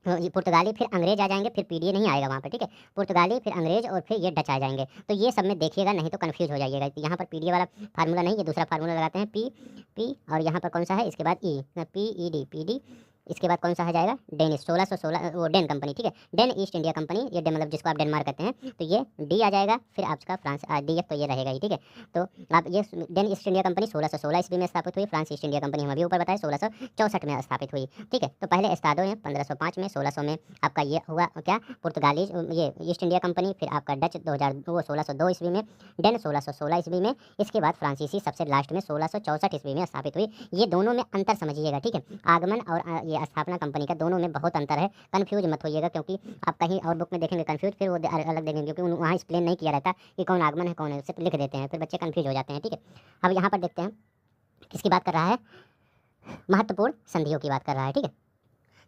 S1: पुर्तगाली फिर अंग्रेज आ जाएंगे, फिर पीडीए नहीं आएगा वहाँ पर, ठीक है। पुर्तगाली फिर अंग्रेज और फिर ये डच आ जाएंगे। तो ये सब में देखिएगा, नहीं तो कंफ्यूज हो जाइएगा। यहाँ पर पीडीए वाला फार्मूला नहीं, ये दूसरा फार्मूला लगाते हैं, पी और यहाँ पर कौन सा है? इसके बाद ई, पी ई डी, इसके बाद कौन सा आ जाएगा? डेनिश 1616, वो डेन कंपनी, ठीक है, डेन ईस्ट इंडिया कंपनी, ये मतलब जिसको आप डेनमार्क कहते हैं, तो ये डी आ जाएगा। फिर आपका फ्रांस डी एफ, तो ये रहेगा ही, ठीक है। तो आप ये डेन ईस्ट इंडिया कंपनी 1616 ईस्वी में स्थापित हुई। फ्रांस ईस्ट इंडिया कंपनी हम अभी ऊपर बताए 1664 में स्थापित हुई, ठीक है। तो पहले एस्टाडो ने 1505 में, 1600 में आपका ये हुआ क्या? पुर्तगाली ये ईस्ट इंडिया कंपनी, फिर आपका डच 1602 ईस्वी में, डेन 1616 ईस्वी में, इसके बाद फ्रांसीसी सबसे लास्ट में 1664 ईस्वी में स्थापित हुई। ये दोनों में अंतर समझिएगा, ठीक है। आगमन और ये स्थापना कंपनी का दोनों में बहुत अंतर है, कंफ्यूज मत होइएगा, क्योंकि आप कहीं और बुक में देखेंगे कंफ्यूज, फिर वो अलग देखेंगे, क्योंकि वहाँ एक्सप्लेन नहीं किया रहता कि कौन आगमन है कौन है, सिर्फ लिख देते हैं, फिर बच्चे कंफ्यूज हो जाते हैं, ठीक है। अब यहाँ पर देखते हैं किसकी बात कर रहा है? महत्वपूर्ण संधियों की बात कर रहा है, ठीक है।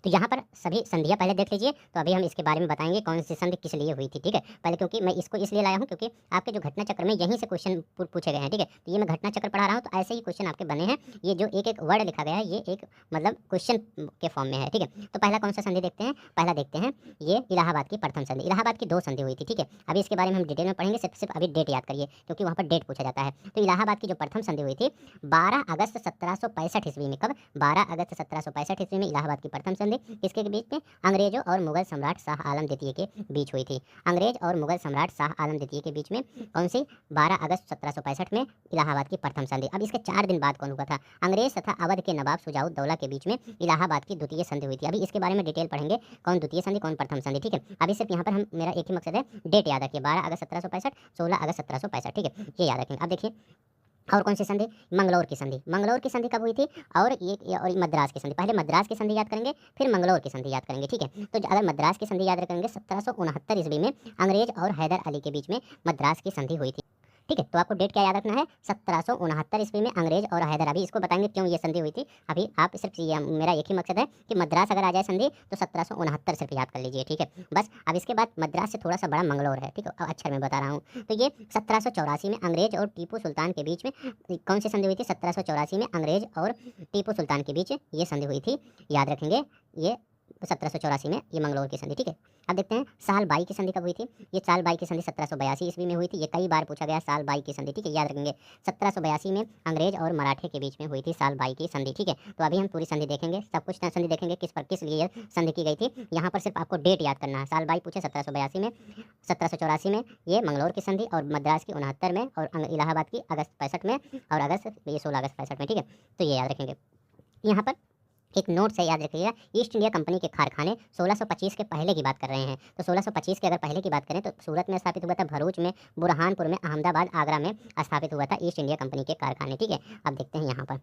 S1: तो यहाँ पर सभी संधियाँ पहले देख लीजिए, तो अभी हम इसके बारे में बताएंगे कौन सी संधि किस लिए हुई थी, ठीक है। पहले क्योंकि मैं इसको इसलिए लाया हूँ क्योंकि आपके जो घटना चक्र में यहीं से क्वेश्चन पूछे गए हैं, ठीक है। तो ये मैं घटना चक्र पढ़ा रहा हूँ, तो ऐसे ही क्वेश्चन आपके बने हैं। ये जो एक एक वर्ड लिखा गया है, ये एक मतलब क्वेश्चन के फॉर्म में है, ठीक है। तो पहला कौन सा संधि देखते हैं? पहला देखते हैं ये इलाहाबाद की प्रथम संधि। इलाहाबाद की 2 संधि हुई थी, ठीक है। अभी इसके बारे में हम डिटेल में पढ़ेंगे, सिर्फ अभी डेट याद करिए, क्योंकि वहाँ पर डेट पूछा जाता है। तो इलाहाबाद की जो प्रथम संधि हुई थी 12 अगस्त 1765 ईस्वी में। कब? 12 अगस्त 1765 ईस्वी में इलाहाबाद की प्रथम संधि किसके बीच में? अंग्रेजों और मुगल सम्राट शाह आलम द्वितीय के बीच हुई थी। अंग्रेज और मुगल सम्राट शाह आलम द्वितीय के बीच में कौन सी? 12 अगस्त 1765 में इलाहाबाद की प्रथम संधि। अब इसके 4 दिन बाद कौन हुआ था? अंग्रेज तथा अवध के नवाब शुजाउद्दौला के बीच में इलाहाबाद की द्वितीय संधि हुई थी। अभी इसके बारे में डिटेल पढ़ेंगे, कौन द्वितीय संधि कौन प्रथम संधि, ठीक है। अभी सिर्फ यहाँ पर हम, मेरा एक ही मकसद है, डेट याद रखिए, 12 अगस्त 1765, 16 अगस्त 1765, ठीक है, ये याद रखेंगे। अब देखिए और कौन सी संधि? मंगलौर की संधि। मंगलौर की संधि कब हुई थी? और ये और मद्रास की संधि। पहले मद्रास की संधि याद करेंगे, फिर मंगलौर की संधि याद करेंगे, ठीक है। तो अगर मद्रास की संधि याद रखेंगे, 1769 ईस्वी में अंग्रेज और हैदर अली के बीच में मद्रास की संधि हुई थी, ठीक है। तो आपको डेट क्या याद रखना है? 1769 ईस्वी में अंग्रेज और हैदर, अभी इसको बताएंगे क्यों ये संधि हुई थी। अभी आप सिर्फ मेरा एक ही मकसद है कि मद्रास अगर आ जाए संधि तो 1769 सिर्फ याद कर लीजिए, ठीक है, बस। अब इसके बाद मद्रास से थोड़ा सा बड़ा मंगलौर है, ठीक है, अब अक्षर में बता रहा हूँ। तो ये 1784 में अंग्रेज और टीपू सुल्तान के बीच में कौन सी संधि हुई थी? 1784 में अंग्रेज और टीपू सुल्तान के बीच ये संधि हुई थी, याद रखेंगे। ये 1784 में ये मंगलौर की संधि, ठीक है। अब देखते हैं साल बाई की संधि कब हुई थी? ये साल बाई की संधि 1782 ईस्वी में हुई थी। ये कई बार पूछा गया साल बाई की संधि, ठीक है, याद रखेंगे। 1782 में अंग्रेज और मराठे के बीच में हुई थी साल बाई की संधि, ठीक है। तो अभी हम पूरी संधि देखेंगे, सब कुछ संधि देखेंगे, किस लिए संधि की गई थी। यहाँ पर सिर्फ आपको डेट याद करना है। साल बाई पूछे 1782 में, 1784 में ये मंगलौर की संधि, और मद्रास की 69 में, और इलाहाबाद की अगस्त 65 में, और अगस्त ये 16 अगस्त 65 में, ठीक है। तो ये याद रखेंगे। यहाँ पर एक नोट से याद रखिएगा, ईस्ट इंडिया कंपनी के कारखाने 1625 के पहले की बात कर रहे हैं। तो 1625 के अगर पहले की बात करें तो सूरत में स्थापित हुआ था, भरूच में, बुरहानपुर में, अहमदाबाद, आगरा में स्थापित हुआ था ईस्ट इंडिया कंपनी के कारखाने, ठीक है। अब देखते हैं यहाँ पर,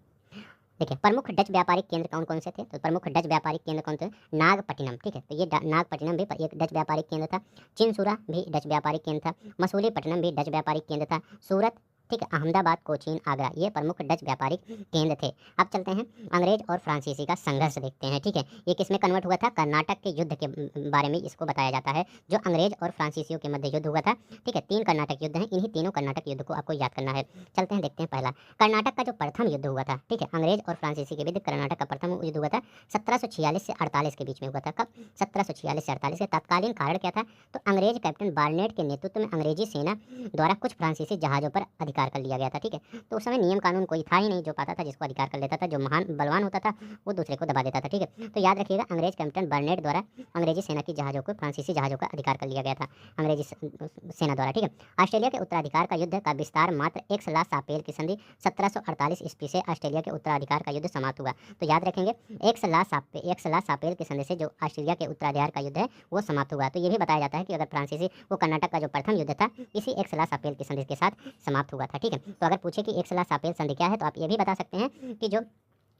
S1: देखिए प्रमुख डच व्यापारिक केंद्र कौन कौन से थे। तो प्रमुख डच व्यापारिक केंद्र कौन थे, नागपट्टिनम, ठीक है। तो ये नागपट्टिनम भी एक डच व्यापारिक केंद्र था। चिनसुरा भी डच व्यापारिक केंद्र था। मसूलीपट्टनम भी डच व्यापारिक केंद्र था। सूरत, ठीक है, अहमदाबाद, कोचीन, आगरा, ये प्रमुख डच व्यापारिक केंद्र थे। अब चलते हैं अंग्रेज और फ्रांसीसी का संघर्ष देखते हैं, ठीक है। ये किसमें कन्वर्ट हुआ था, कर्नाटक के युद्ध के बारे में इसको बताया जाता है, जो अंग्रेज और फ्रांसीसियों के मध्य युद्ध हुआ था, ठीक है। 3 कर्नाटक युद्ध हैं, इन्हीं तीनों कर्नाटक युद्ध को आपको याद करना है। चलते हैं, देखते हैं पहला कर्नाटक का जो प्रथम युद्ध हुआ था, ठीक है, अंग्रेज और फ्रांसीसी के बीच कर्नाटक का प्रथम युद्ध हुआ था 1746 से 48 के बीच में हुआ था। कब, 1746 से 48 के। तत्कालीन कारण क्या था, तो अंग्रेज कैप्टन बार्नेट के नेतृत्व में अंग्रेजी सेना द्वारा कुछ फ्रांसीसी जहाज़ों पर अधिकार कर लिया गया था, ठीक है। तो उस समय नियम कानून कोई था ही नहीं, जो पाता था जिसको अधिकार कर लेता था, जो महान बलवान होता था वो दूसरे को दबा देता था, ठीक है। तो याद रखिएगा, अंग्रेज कैप्टन बार्नेट द्वारा अंग्रेजी सेना की जहाज़ों को फ्रांसीसी जहाज़ों का अधिकार कर लिया गया था अंग्रेजी सेना द्वारा, ठीक है। ऑस्ट्रेलिया के उत्तराधिकार का युद्ध का विस्तार मात्र एक्स ला सापेल की संधि 1748 ईस्वी से ऑस्ट्रेलिया के उत्तराधिकार का युद्ध समाप्त हुआ। तो याद रखेंगे, एक्स ला सापेल की संधि से जो ऑस्ट्रेलिया के उत्तराधिकार का युद्ध है वो समाप्त हुआ। तो ये भी बताया जाता है कि अगर फ्रांसीसी वो कर्नाटक का जो प्रथम युद्ध था इसी एक्स ला सापेल की संधि के साथ समाप्त हुआ था, ठीक है। तो अगर पूछे कि एक्स ला सापेल संधि क्या है, तो आप ये भी बता सकते हैं कि जो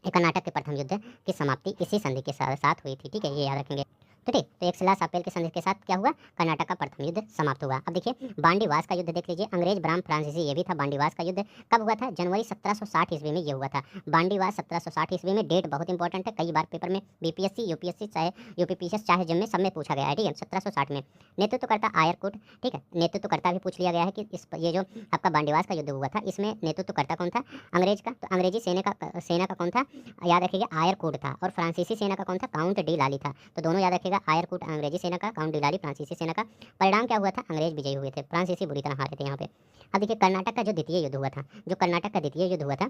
S1: कर्नाटक के प्रथम युद्ध की समाप्ति इसी संधि के साथ हुई थी, ठीक है, ये याद रखेंगे। तो ठीक, तो 1 के संधि के साथ क्या हुआ, कर्नाटक का प्रथम युद्ध समाप्त हुआ। अब देखिए बांडीवास का युद्ध देख लीजिए, अंग्रेज बनाम फ्रांसीसी, ये भी था बांडीवास का युद्ध। कब हुआ था, जनवरी 1760 ईस्वी में ये हुआ था। बांडीवास 1760 ईस्वी में, डेट बहुत इंपॉर्टेंट है, कई बार पेपर में बीपीएससी, यूपीएससी चाहे यूपीपीएससी चाहे जिम में सब में पूछा गया है, ठीक है। 1760 में नेतृत्वकर्ता आयरकुट, ठीक है, नेतृत्वकर्ता भी पूछ लिया गया है कि ये जो आपका बांडीवास का युद्ध हुआ था इसमें नेतृत्वकर्ता कौन था, अंग्रेज का। तो अंग्रेजी सेना का कौन था, याद रखिएगा, आयरकुट था। और फ्रांसीसी सेना का कौन था, काउंट डी लाली था। तो दोनों याद रखिएगा, आयरकुट अंग्रेजी सेना का, काउंट डी लाली फ्रांसीसी सेना का। परिणाम क्या हुआ था, अंग्रेज विजयी हुए थे, फ्रांसीसी बुरी तरह हारे थे यहाँ पे। अब देखिए कर्नाटक का जो द्वितीय युद्ध हुआ था, जो कर्नाटक का द्वितीय युद्ध हुआ था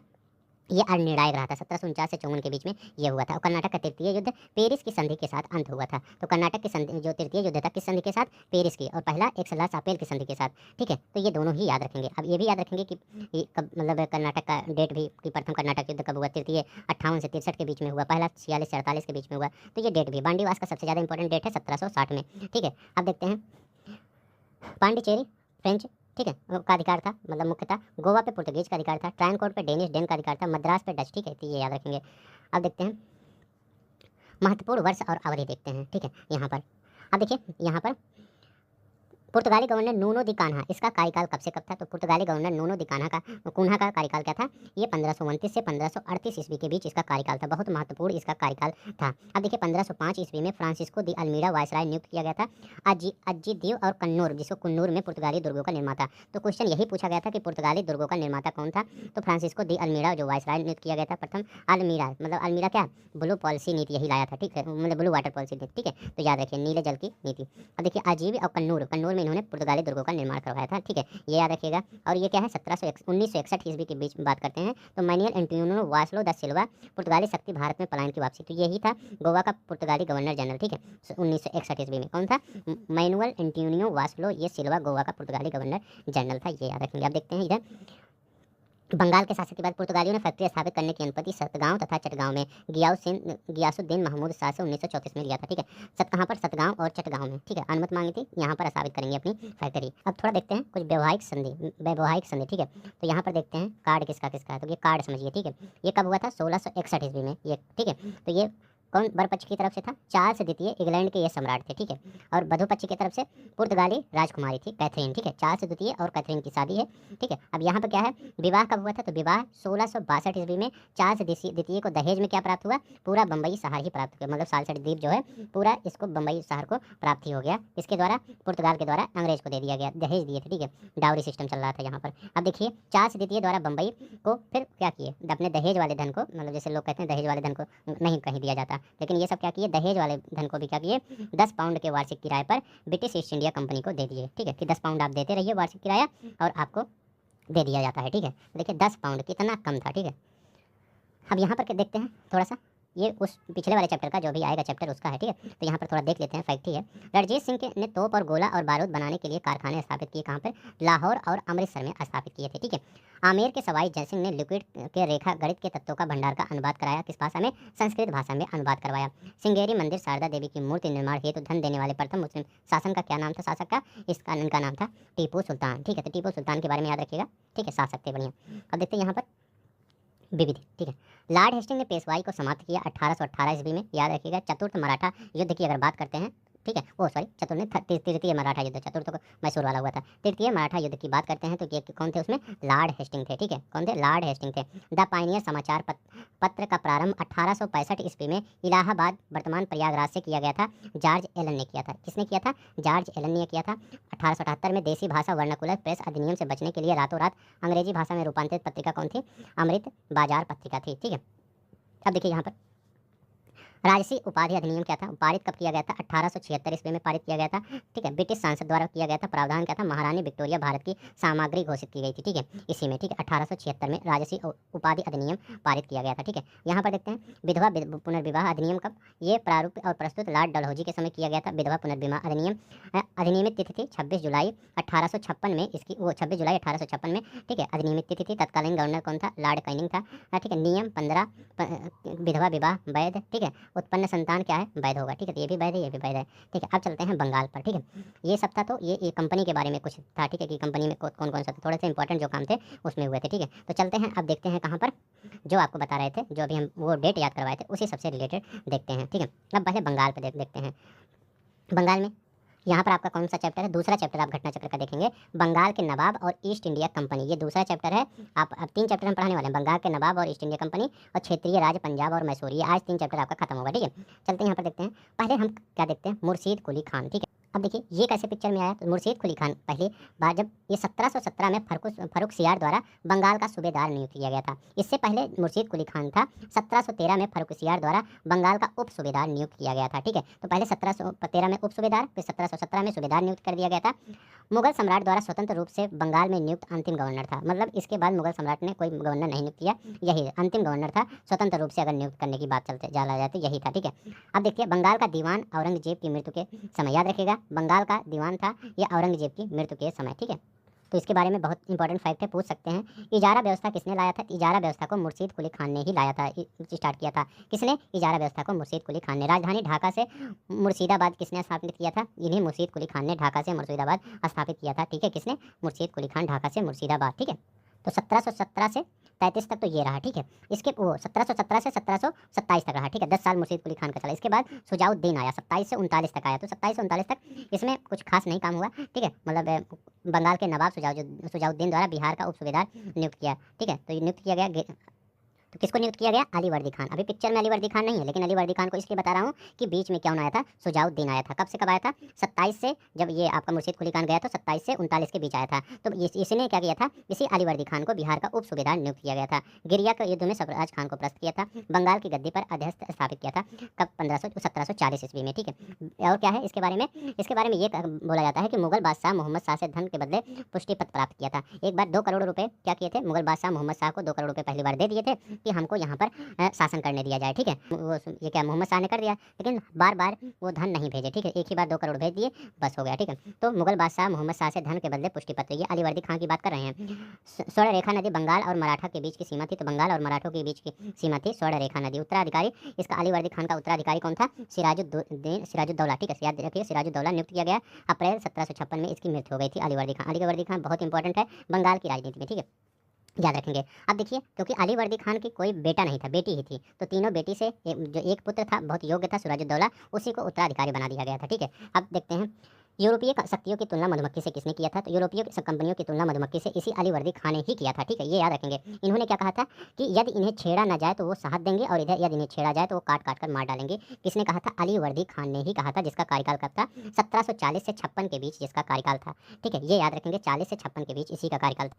S1: ये अनिर्णायक रहा था, 1749 से 54 के बीच में ये हुआ था। और कर्नाटक का तृतीय युद्ध पेरिस की संधि के साथ अंत हुआ था। तो कर्नाटक की संधि जो तृतीय युद्ध था किस संधि के साथ, पेरिस की, और पहला एक सलाह सापेल की संधि के साथ, ठीक है। तो ये दोनों ही याद रखेंगे। अब ये भी याद रखेंगे कि ये कब, मतलब कर्नाटक का डेट भी कि प्रथम कर्नाटक युद्ध कब हुआ, तृतीय 58 से 63 के बीच में हुआ, पहला 46 से 48 के बीच में हुआ। तो ये डेट भी, बांडीवास का सबसे ज़्यादा इंपॉर्टेंट डेट है 1760 में, ठीक है। अब देखते हैं पांडिचेरी फ्रेंच, ठीक है, का अधिकार था, मतलब मुख्यतः गोवा पे पुर्तगीज का अधिकार था, ट्रायनकोर पे डेनिश डेन का अधिकार था, मद्रास पे डच, ठीक है। तो ये याद रखेंगे। अब देखते हैं महत्वपूर्ण वर्ष और अवधि देखते हैं, ठीक है, यहाँ पर। अब देखिए यहाँ पर पुर्तगाली गवर्नर नूनो दी कान्हा, इसका कार्यकाल कब से कब था, तो पुर्तगाली गवर्नर नूनो दी कान्हा का कार्यकाल क्या था, ये 1529 से 1538 ईस्वी के बीच इसका कार्यकाल था, बहुत महत्वपूर्ण इसका कार्यकाल था। अब देखिए 1505 ईस्वी में फ्रांसिस्को दी अल्मीड़ा वायसराय नियुक्त किया गया था अज्जीदीव और कन्नूर, जिसको कुन्नूर में पुर्तगाली दुर्गों का निर्माता। तो क्वेश्चन यही पूछा गया था कि पुर्तगाली दुर्गों का निर्माता कौन था, तो फ्रांसिस्को दी अल्मीड़ा जो वायसराय नियुक्त किया गया था प्रथम। अल्मीड़ा मतलब अल्मीड़ा क्या, ब्लू पॉलिसी नीति यही लाया था, ठीक है, मतलब ब्लू वाटर पॉलिसी नीति, ठीक है। तो याद रखिए नीले जल की नीति। अब देखिए अजीब और कन्नूर में इन्होंने पुर्तगाली दुर्गों का निर्माण करवाया था, ठीक है, ये याद रखिएगा। और ये क्या है, 1961 ईस्वी के बीच में बात करते हैं। तो मैनुअल एंटोनियो वास्लो दा सिल्वा, पुर्तगाली शक्ति भारत में पलायन की वापसी, तो यही था गोवा का पुर्तगाली गवर्नर जनरल, ठीक है, 1961 ईस्वी में। कौन था, मैनुअल एंटोनियो वास्लो ये सिल्वा गोवा का पुर्तगाली गवर्नर जनरल था, ये याद रखेंगे। अब देखते हैं इधर बंगाल के शासन के बाद पुर्तगालियों ने फैक्ट्री स्थापित करने की अनुमति सतगांव तथा चटगांव में गियासुद्दीन महमूद शाह से 1934 में लिया था, ठीक है। कहाँ पर, सतगांव और चटगांव में, ठीक है, अनुमति मांगी थी, यहाँ पर स्थापित करेंगे अपनी फैक्ट्री। अब थोड़ा देखते हैं कुछ वैवाहिक संधि, ठीक है। तो यहाँ पर देखते हैं कार्ड किसका किसका है, तो ये कार्ड समझिए, ठीक है। ये कब हुआ था, 1661 ईस्वी में ये, ठीक है। तो ये कौन वर पक्ष की तरफ से था, चार्ल्स द्वितीय इंग्लैंड के ये सम्राट थे, ठीक है। और वधु पक्ष की तरफ से पुर्तगाली राजकुमारी थी कैथरीन, ठीक है, चार्ल्स द्वितीय और कैथरीन की शादी है, ठीक है। अब यहाँ पर क्या है, विवाह कब हुआ था, तो विवाह 1662 ईस्वी में चार्ल्स द्वितीय को दहेज में क्या प्राप्त हुआ, पूरा बम्बई शहर ही प्राप्त हुआ, मतलब सालसठ द्वीप जो है पूरा इसको बम्बई शहर को प्राप्त ही हो गया, इसके द्वारा पुर्तगाल के द्वारा अंग्रेज को दे दिया गया, दहेज दिए थे, ठीक है, डाउरी सिस्टम चल रहा था यहाँ पर। अब देखिए चार्ल्स द्वितीय द्वारा बम्बई को फिर क्या किए, अपने दहेज वाले धन को, मतलब जैसे लोग कहते हैं दहेज वाले धन को नहीं कहीं दिया जाता, लेकिन ये सब क्या किए, दहेज वाले धन को भी क्या किए, 10 पाउंड के वार्षिक किराए पर ब्रिटिश ईस्ट इंडिया कंपनी को दे दिए, ठीक है, कि 10 पाउंड आप देते रहिए वार्षिक किराया और आपको दे दिया जाता है, ठीक है। देखिए 10 पाउंड कितना कम था, ठीक है। अब यहाँ पर देखते हैं थोड़ा सा, ये उस पिछले वाले चैप्टर का जो भी आएगा चैप्टर उसका है, ठीक है। तो यहाँ पर थोड़ा देख लेते हैं, फैक्ट ही है। रणजीत सिंह ने तोप और गोला और बारूद बनाने के लिए कारखाने स्थापित किए, कहाँ पर, लाहौर और अमृतसर में स्थापित किए थे, ठीक है। आमेर के सवाई जयसिंह ने लिक्विड के रेखा गणित के तत्वों का भंडार का अनुवाद कराया, किस भाषा में, संस्कृत भाषा में अनुवाद करवाया। श्रृंगेरी मंदिर शारदा देवी की मूर्ति निर्माण हेतु धन देने वाले प्रथम मुस्लिम शासन का क्या नाम था, शासक का, इसका इनका नाम था टीपू सुल्तान, ठीक है। तो टीपू सुल्तान के बारे में याद रखिएगा, ठीक है, शासक थे, बढ़िया। अब देखते हैं यहाँ पर विविधि, ठीक है। लॉर्ड हेस्टिंग ने पेशवाई को समाप्त किया 1818 ईस्वी में, याद रखिएगा। चतुर्थ मराठा युद्ध की अगर बात करते हैं, ठीक है, ओ सॉरी चतुर्थ तृतीय मराठा युद्ध, चतुर्थ को मैसूर वाला हुआ था। तृतीय मराठा युद्ध की बात करते हैं तो ये कौन थे उसमें, लॉर्ड हेस्टिंग थे, ठीक है। कौन थे, लॉर्ड हेस्टिंग थे। द पायनियर समाचार पत्र का प्रारंभ 1865 ईस्वी में इलाहाबाद वर्तमान प्रयागराज से किया गया था, जॉर्ज एलन ने किया था। किसने किया था, जॉर्ज एलन ने किया था। 1878 में देसी भाषा वर्नाकुलर प्रेस अधिनियम से बचने के लिए रातों रात अंग्रेजी भाषा में रूपांतरित पत्रिका कौन थी, अमृत बाजार पत्रिका थी, ठीक है। अब देखिए यहाँ पर राजसी उपाधि अधिनियम क्या था, पारित कब किया गया था, 1876 ईस्वी में पारित किया गया था, ठीक है। ब्रिटिश सांसद द्वारा किया गया था। प्रावधान क्या था, महारानी विक्टोरिया भारत की सामग्री घोषित की गई थी, ठीक है, इसी में, ठीक है। 1876 में राजसी उपाधि अधिनियम पारित किया गया था, ठीक है। यहाँ पर देखते हैं विधवा पुनर्विवाह अधिनियम कब, ये प्रारूप और प्रस्तुत लॉर्ड डलहौजी के समय किया गया था। विधवा पुनर्विवाह अधिनियम अधिनियमित तिथि थी 26 जुलाई 1856 में, इसकी वो 26 जुलाई 1856 में, ठीक है, अधिनियमित तिथि थी। तत्कालीन गवर्नर कौन था, लॉर्ड कैनिंग था, ठीक है। नियम 15 विधवा विवाह वैध, ठीक है। उत्पन्न संतान क्या है, वैध होगा, ठीक है। तो ये भी वैध है, ये भी वैध है, ठीक है। अब चलते हैं बंगाल पर, ठीक है। ये सब था, तो ये कंपनी के बारे में कुछ था, ठीक है, कि कंपनी में कौन कौन सा थोड़े से इंपॉर्टेंट जो काम थे उसमें हुए थे, ठीक है। तो चलते हैं, अब देखते हैं कहाँ पर, जो आपको बता रहे थे, जो अभी हम वो डेट याद करवाए थे उसी सबसे रिलेटेड देखते हैं, ठीक है। अब पहले बंगाल पर देखते हैं। बंगाल में यहाँ पर आपका कौन सा चैप्टर है, दूसरा चैप्टर आप घटना चक्र का देखेंगे, बंगाल के नवाब और ईस्ट इंडिया कंपनी, ये दूसरा चैप्टर है। आप अब 3 चैप्टर हम पढ़ाने वाले हैं, बंगाल के नवाब और ईस्ट इंडिया कंपनी और क्षेत्रीय राज्य पंजाब और मैसूर, ये आज 3 चैप्टर आपका खत्म होगा, ठीक है। चलते हैं यहाँ पर देखते हैं, पहले हम क्या देखते हैं, मुर्शीद कुली खान, ठीक है। अब देखिए ये कैसे पिक्चर में आया, तो मुर्शीद कुली खान पहली बार जब ये 1717 में फर्रुख सियार द्वारा बंगाल का सूबेदार नियुक्त किया गया था। इससे पहले मुर्शीद कुली खान था 1713 में फर्रुख सियार द्वारा बंगाल का उप सूबेदार नियुक्त किया गया था, ठीक है। तो पहले 1713 में उप सूबेदार, फिर 1717 में सूबेदार नियुक्त कर दिया गया था। मुगल सम्राट द्वारा स्वतंत्र रूप से बंगाल में नियुक्त अंतिम गवर्नर था, मतलब इसके बाद मुगल सम्राट ने कोई गवर्नर नहीं नियुक्त किया, यही अंतिम गवर्नर था। स्वतंत्र रूप से अगर नियुक्त करने की बात चलते चला जाए तो यही था, ठीक है। अब देखिए बंगाल का दीवान औरंगजेब की मृत्यु के समय, याद रखिएगा बंगाल का दीवान था ये औरंगजेब की मृत्यु के समय, ठीक है। तो इसके बारे में बहुत इंपॉर्टेंट फैक्ट है, पूछ सकते हैं। इजारा व्यवस्था किसने लाया था, इजारा व्यवस्था को मुर्शीद कुली खान ने ही लाया था, स्टार्ट किया था। किसने, इजारा व्यवस्था को मुर्शीद कुली खान ने। राजधानी ढाका से मुर्शीदाबाद किसने स्थापित किया था, इन्हीं मुर्शीद कुली खान ने ढाका से मुर्शीदाबाद स्थापित किया था, ठीक है। किसने, मुर्शीद कुली खान, ढाका से मुर्शीदाबाद, ठीक है। तो 1717 से 33 तक तो ये रहा, ठीक है। इसके वो 1717 से 1727 तक रहा, ठीक है। 10 साल मुर्शीद कुली खान का चला। इसके बाद सुजाउद्दीन आया, 27 से 39 तक आया। तो 27 से 39 तक इसमें कुछ खास नहीं काम हुआ, ठीक है। मतलब बंगाल के नवाब सुजाउद्दीन द्वारा बिहार का उप सूबेदार नियुक्त किया, ठीक है। तो ये नियुक्त किया गया, तो किसको नियुक्त किया गया, अली वर्दी खान। अभी पिक्चर में अली वर्दी खान नहीं है, लेकिन अली वर्दी खान को इसलिए बता रहा हूँ कि बीच में कौन आया था, सुजाउद्दीन आया था। कब से कब आया था, 27 से, जब ये आपका मुर्शीद कुली खान गया तो 27 से 39 के बीच आया था। तो इसने क्या किया था, इसी अली वर्दी खान को बिहार का उप सूबेदार नियुक्त किया गया था। गिरिया के युद्ध में सरफराज खान को परास्त किया था। बंगाल की गद्दी पर अध्यस्त स्थापित किया था कब, 1740 ईस्वी में, ठीक है। और क्या है इसके बारे में, इसके बारे में ये बोला जाता है कि मुगल बादशाह मोहम्मद शाह से धन के बदले पुष्टि पत्र प्राप्त किया था। एक बार 2 करोड़ रुपए क्या किए थे, मुगल बादशाह मोहम्मद शाह को 2 करोड़ रुपए पहली बार दे दिए थे कि हमको यहाँ पर शासन करने दिया जाए, ठीक है। वो ये क्या मोहम्मद शाह ने कर दिया, लेकिन बार बार वो धन नहीं भेजे, ठीक है। एक ही बार 2 करोड़ भेज दिए, बस हो गया, ठीक है। तो मुगल बादशाह मोहम्मद शाह से धन के बदले पुष्टि पत्र, ये अली वर्दी खान की बात कर रहे हैं। स्वर्ण रेखा नदी बंगाल और मराठा के बीच की सीमा थी, तो बंगाल और मराठों के बीच की सीमा थी स्वर्ण रेखा नदी। उत्तराधिकारी इसका अली वर्दी खान का उत्तराधिकारी कौन था, सिराजुद्दौला, ठीक है। याद रखिए सिराजुद्दौला नियुक्त किया गया। अप्रैल 1756 में इसकी मृत्यु हो गई थी अली वर्दी खान। अली वर्दी खान बहुत इंपॉर्टेंट है बंगाल की राजनीति में, ठीक है, याद रखेंगे। अब देखिए क्योंकि अली वर्दी खान की कोई बेटा नहीं था, बेटी ही थी, तो तीनों बेटी से जो एक पुत्र था बहुत योग्य था सिराजुद्दौला, उसी को उत्तराधिकारी बना दिया गया था, ठीक है। अब देखते हैं यूरोपीय शक्तियों की तुलना मधुमक्खी से किसने किया था, तो यूरोपीय कंपनियों की तुलना मधुमक्खी से इसी अली वर्दी खान ने ही किया था, ठीक है। ये याद रखेंगे। इन्होंने क्या कहा था कि यदि इन्हें छेड़ा ना जाए तो वो शहद देंगे, और इधर यदि इन्हें छेड़ा जाए तो वो काट काट कर मार डालेंगे। किसने कहा था, अली वर्दी खान ने ही कहा था, जिसका कार्यकाल कब था, 1740 से 56 के बीच जिसका कार्यकाल था, ठीक है। ये याद रखेंगे, 40 से 56 के बीच इसी का कार्यकाल था।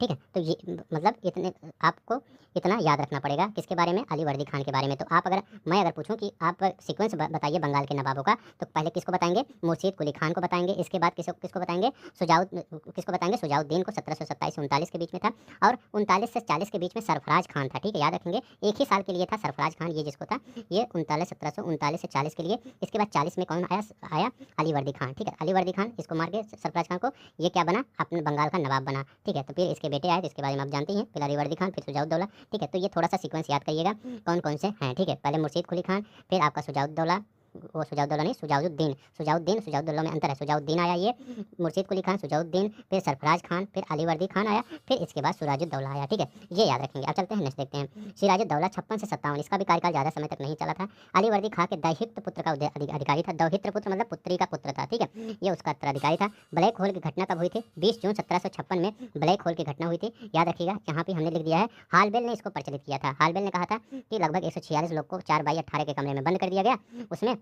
S1: ठीक है। तो ये मतलब इतने आपको इतना याद रखना पड़ेगा किसके बारे में, अली वर्दी खान के बारे में। तो आप अगर मैं अगर पूछूं कि आप सीक्वेंस बताइए बंगाल के नवाबों का, तो पहले किसको बताएंगे, मुर्शीद कुली खान को बताएंगे। इसके बाद किसको बताएंगे, सुजाउद्दीन को 1727 से 39 के बीच में था, और 39 से 40 के बीच में सरफराज खान था। ठीक है, याद रखेंगे एक ही साल के लिए था सरफराज खान, ये जिसको था ये 1739 से 40 के लिए। इसके बाद 40 में कौन आया अली वर्दी खान। ठीक है, अली वर्दी खान इसको मार के सरफराज खान को, ये क्या बना, अपने बंगाल का नवाब बना। ठीक है, तो फिर इसके बेटे आए, तो इसके बारे में आप जानते हैं, फिर अली वर्दी खान, फिर सुजाउद्दौला। ठीक है, तो ये थोड़ा सा सीक्वेंस याद करिएगा कौन कौन से हैं। ठीक है, पहले मुर्शीद कुली खान, फिर आपका सुजाउद्दौला, वो सुजाउद्दौला नहीं, सुजाउद्दौला में अंतर है। सुजाउद्दीन आया ये, मुर्शीद कुली खान, सुजाउद्दीन, फिर सरफराज खान, फिर अली वर्दी खान आया, फिर इसके बाद सिराजुद्दौला आया। ठीक है, ये याद रखेंगे। अब चलते हैं नेक्स्ट देखते हैं। सिराजुद्दौला 56 से 57, इसका भी कार्यकाल ज़्यादा समय तक नहीं चला था। अली वर्दी खां के दैहिक पुत्र का अधिकारी था। दौहित्र पुत्र मतलब पुत्री का पुत्र था। ठीक है, ये उसका उत्तराधिकारी था। ब्लैक होल की घटना कब हुई थी, 20 जून 1756 में ब्लैक होल की घटना हुई थी। याद रखिएगा, यहाँ पे हमने लिख दिया है, हालबेल ने इसको प्रचलित किया था। हालबेल ने कहा था कि लगभग 146 लोग को 4/18 के कमरे में बंद कर दिया गया। उसमें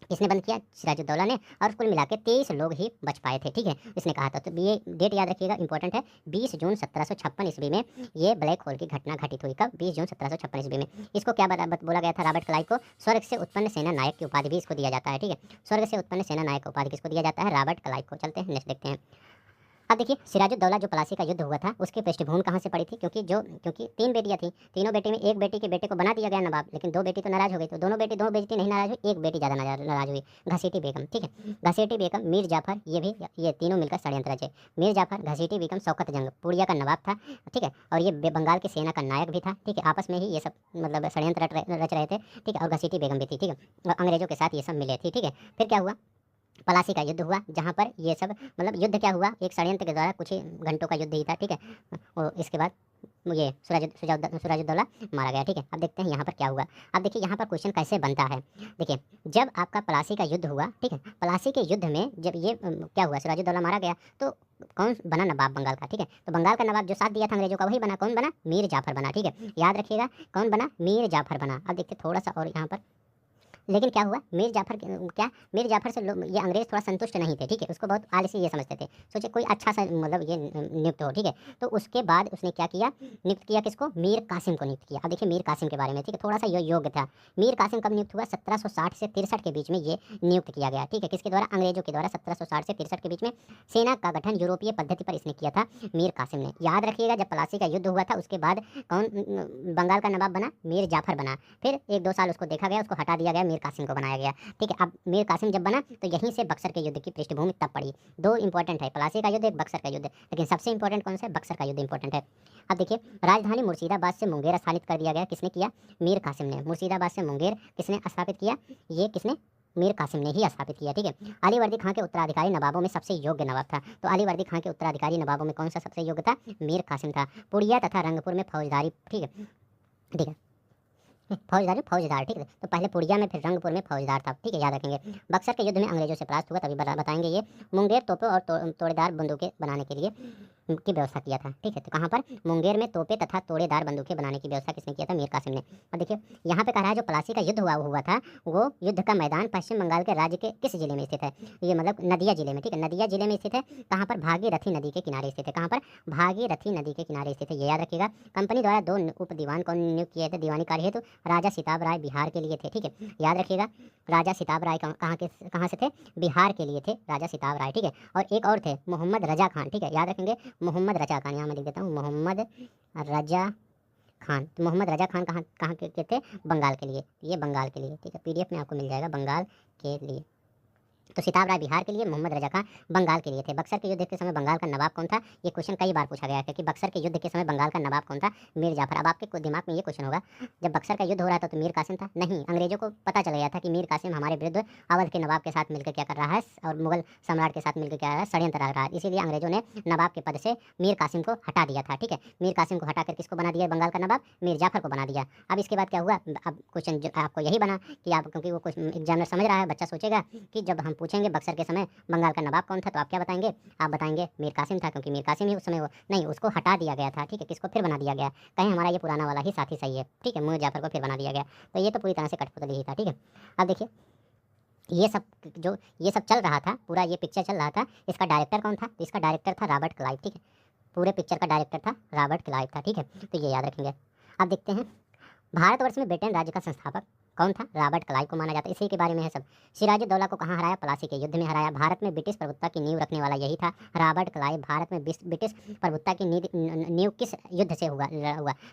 S1: किसने बंद किया, सिराजुद्दौला ने, और कुल मिला के 23 लोग ही बच पाए थे। ठीक है, इसने कहा था। तो ये डेट याद रखिएगा, इंपॉर्टेंट है। 20 जून 1756 ईस्वी में ये ब्लैक होल की घटना घटित हुई। कब, 20 जून 1756 ईस्वी में। इसको क्या बोला गया था, रॉबर्ट क्लाइव को स्वर्ग से उत्पन्न सेना नायक की उपाधि भी इसको दिया जाता है। ठीक है, स्वर्ग से उत्पन्न सेना नायक की उपाधि किसको दिया जाता है, रॉबर्ट क्लाइव को। चलते हैं नेक्स्ट देखते हैं। अब देखिए, सिराजुद्दौला जो प्लासी का युद्ध हुआ था, उसकी पृष्ठभूमि कहाँ से पड़ी थी, क्योंकि 3 बेटियां थी, तीनों बेटी में एक बेटी के बेटे को बना दिया गया नवाब, लेकिन 2 बेटी तो नाराज हो गई। तो दो बेटी नहीं नाराज हुई, एक बेटी ज़्यादा नाराज हुई, घसीटी बेगम। ठीक है, घसीटी बेगम, मीर जाफर, ये तीनों मिलकर षड्यंत्र रचे। मीर जाफर, घसीटी बेगम, शौकत जंग पुड़िया का नवाब था। ठीक है, और ये बंगाल की सेना का नायक भी था। ठीक है, आपस में ही ये सब मतलब षड्यंत्र रच रहे थे। ठीक है, और घसीटी बेगम भी थी। ठीक है, और अंग्रेजों के साथ ये सब मिले थे। ठीक है, फिर क्या हुआ, पलासी का युद्ध हुआ, जहाँ पर ये सब मतलब युद्ध क्या हुआ, एक षड्यंत्र के द्वारा कुछ ही घंटों का युद्ध ही था। ठीक है, और इसके बाद ये सिराजुद्दौला मारा गया। ठीक है, अब देखते हैं यहाँ पर क्या हुआ। अब देखिए यहाँ पर क्वेश्चन कैसे बनता है। देखिए, जब आपका पलासी का युद्ध हुआ, ठीक है, पलासी के युद्ध में जब ये क्या हुआ, सिराजुद्दौला मारा गया, तो कौन बना नवाब बंगाल का। ठीक है, तो बंगाल का नवाब जो साथ दिया था अंग्रेजों का, वही बना, कौन बना, मीर जाफर बना। ठीक है, याद रखिएगा कौन बना, मीर जाफर बना। अब देखिए थोड़ा सा और यहाँ पर, लेकिन क्या हुआ, मीर जाफर से ये अंग्रेज थोड़ा संतुष्ट नहीं थे। ठीक है, उसको बहुत आलसी ये समझते थे, सोचे कोई अच्छा सा मतलब ये नियुक्त हो। ठीक है, तो उसके बाद उसने क्या किया, नियुक्त किया किसको, मीर कासिम को नियुक्त किया। अब देखिए मीर कासिम के बारे में, ठीक है, थोड़ा सा योग्य था। मीर कासिम कब नियुक्त हुआ, 1760 से 63 के बीच में ये नियुक्त किया गया। ठीक है, किसके द्वारा, अंग्रेजों के द्वारा। 1760 से 63 के बीच में सेना का गठन यूरोपीय पद्धति पर इसने किया था, मीर कासिम ने। याद रखिएगा, जब पलासी का युद्ध हुआ था, उसके बाद कौन बंगाल का नवाब बना, मीर जाफर बना। फिर 1-2 साल उसको देखा गया, उसको हटा दिया गया, मीर कासिम को बनाया गया। ठीक है, अब मीर कासिम जब बना, तो यहीं से बक्सर के युद्ध की पृष्ठभूमि तब पड़ी। 2 इंपॉर्टेंट है, पलासी का युद्ध, एक बक्सर का युद्ध, लेकिन सबसे इंपॉर्टेंट कौन सा है, बक्सर का युद्ध इंपॉर्टेंट है। अब देखिए, राजधानी मुर्शिदाबाद से मुंगेर स्थापित कर दिया गया, किसने किया, मीर कासिम ने। मुर्शिदाबाद से मुंगेर किसने स्थापित किया, ये किसने, मीर कासिम ने ही स्थापित किया। ठीक है, अली वर्दी खां के उत्तराधिकारी नवाबों में सबसे योग्य नवाब था, तो अली वर्दी खां के उत्तराधिकारी नवाबों में कौन सा सबसे योग्य था, मीर कासिम था। पुड़िया तथा रंगपुर में फौजदारी। ठीक है, ठीक है, फौजदार। ठीक है, तो पहले पुड़िया में, फिर रंगपुर में फौजदार था। ठीक है, याद रखेंगे। बक्सर के युद्ध में अंग्रेजों से परास्त हुआ, तभी बताएंगे ये। मुंगेर तोपों और तोड़ेदार बंदूकें बनाने के लिए की व्यवस्था किया था। ठीक है, तो कहाँ पर, मुंगेर में तोपे तथा तोड़ेदार बंदूकें बनाने की व्यवस्था किसने किया था, मीर कासिम ने। और देखिए यहाँ पे कह रहा है, जो पलासी का युद्ध हुआ था, वो युद्ध का मैदान पश्चिम बंगाल के राज्य के किस जिले में स्थित है, ये मतलब नदिया जिले में। ठीक है, नदिया जिले में स्थित है। कहाँ पर, भागीरथी नदी के किनारे स्थित है। कहाँ पर, भागीरथी नदी के किनारे स्थित है, ये याद रखिएगा। कंपनी द्वारा 2 उप दीवान कौन नियुक्त किए थे दीवानी कार्य हेतु, राजा सिताब राय बिहार के लिए थे। ठीक है, याद रखिएगा, राजा सिताब राय कहाँ से थे, बिहार के लिए थे राजा सिताब राय। ठीक है, और एक और थे, मोहम्मद रजा खान। ठीक है, याद रखेंगे, मोहम्मद रजा खान, यहाँ मैं लिख देता हूँ, मोहम्मद रजा खान। तो मोहम्मद रजा खान कहाँ के थे, बंगाल के लिए, ये बंगाल के लिए। ठीक है, PDF में आपको मिल जाएगा, बंगाल के लिए। तो सिताब राय बिहार के लिए, मोहम्मद रजा खान बंगाल के लिए थे। बक्सर के युद्ध के समय बंगाल का नवाब कौन था, ये क्वेश्चन कई बार पूछा गया है कि बक्सर के युद्ध के समय बंगाल का नवाब कौन था, मीर जाफर। अब आपके दिमाग में ये क्वेश्चन होगा, जब बक्सर का युद्ध हो रहा था तो मीर कासिम था, नहीं, अंग्रेजों को पता चल गया था कि मीर कासिम हमारे विरुद्ध अवध के नवाब के साथ मिलकर क्या कर रहा है, और मुगल सम्राट के साथ मिलकर क्या कर रहा है, षड्यंत्र रह रहा है। इसीलिए अंग्रेजों ने नवाब के पद से मीर कासिम को हटा दिया था। ठीक है, मीर कासिम को हटाकर किसको बना दिया, बंगाल का नवाब, मीर जाफर को बना दिया। अब इसके बाद क्या हुआ, अब क्वेश्चन आपको यही बना कि आप, क्योंकि वो एग्जामिनर समझ रहा है, बच्चा सोचेगा कि जब हम पूछेंगे बक्सर के समय बंगाल का नवाब कौन था, तो आप क्या बताएंगे, आप बताएंगे मीर कासिम था, क्योंकि मीर कासिम ही उस समय नहीं, उसको हटा दिया गया था। ठीक है, किसको फिर बना दिया गया, कहीं हमारा ये पुराना वाला ही साथी सही है। ठीक है, मीर जाफर को फिर बना दिया गया, तो ये तो पूरी तरह से कठपुतली ही था। ठीक है, अब देखिए ये सब चल रहा था, पूरा ये पिक्चर चल रहा था, इसका डायरेक्टर कौन था, तो इसका डायरेक्टर था रॉबर्ट क्लाइव। ठीक है, पूरे पिक्चर का डायरेक्टर था रॉबर्ट क्लाइव था, ठीक है, तो ये याद रखेंगे। अब देखते हैं भारतवर्ष में ब्रिटेन राज्य का संस्थापक कौन था? रॉबर्ट क्लाइव को माना जाता है, इसी के बारे में है सब। सिराजुद्दौला को कहाँ हराया? प्लासी के युद्ध में हराया। भारत में ब्रिटिश प्रभुत्व की नींव रखने वाला यही था रॉबर्ट क्लाइव। भारत में ब्रिटिश प्रभुत्व की नींव किस युद्ध से हुआ?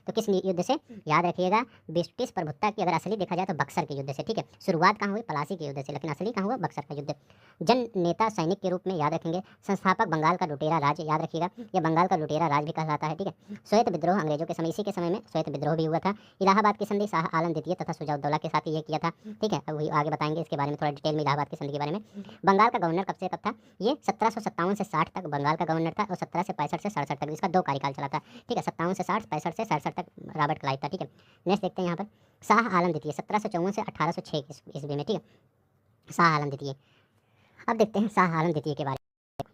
S1: तो किस युद्ध से? याद रखिएगा, ब्रिटिश प्रभुत्व की अगर असली देखा जाए तो बक्सर के युद्ध से, ठीक है। शुरुआत कहाँ हुई? प्लासी के युद्ध से, लेकिन असली कहाँ हुआ? बक्सर का युद्ध। जन नेता सैनिक के रूप में याद रखेंगे। संस्थापक बंगाल का लुटेरा राज, याद रखिएगा, यह बंगाल का लुटेरा राज भी कहलाता है, ठीक है। श्वेत विद्रोह अंग्रेजों के समय, इसी के समय में श्वेत विद्रोह भी हुआ था। इलाहाबाद की संधि शाह आलम द्वितीय तथा सुजाउद्दौला के साथ ये किया था, ठीक है। अब वही आगे बताएंगे इसके बारे में थोड़ा डिटेल में, इलाहाबाद की संधि के बारे में। बंगाल का गवर्नर कब से कब था? ये 1757 से 60 तक बंगाल का गवर्नर था, और 17 से 65 से 67 तक, इसका 2 कार्यकाल चला था, ठीक है। 57 से 60, 65 से 67 तक रॉबर्ट क्लाइव था, ठीक है। नेक्स्ट देखते हैं यहाँ पर शाह आलम द्वितीय 1754 से 1806 ईस्वी में, ठीक है, शाह आलम द्वितीय। अब देखते हैं शाह आलम द्वितीय के बारे में।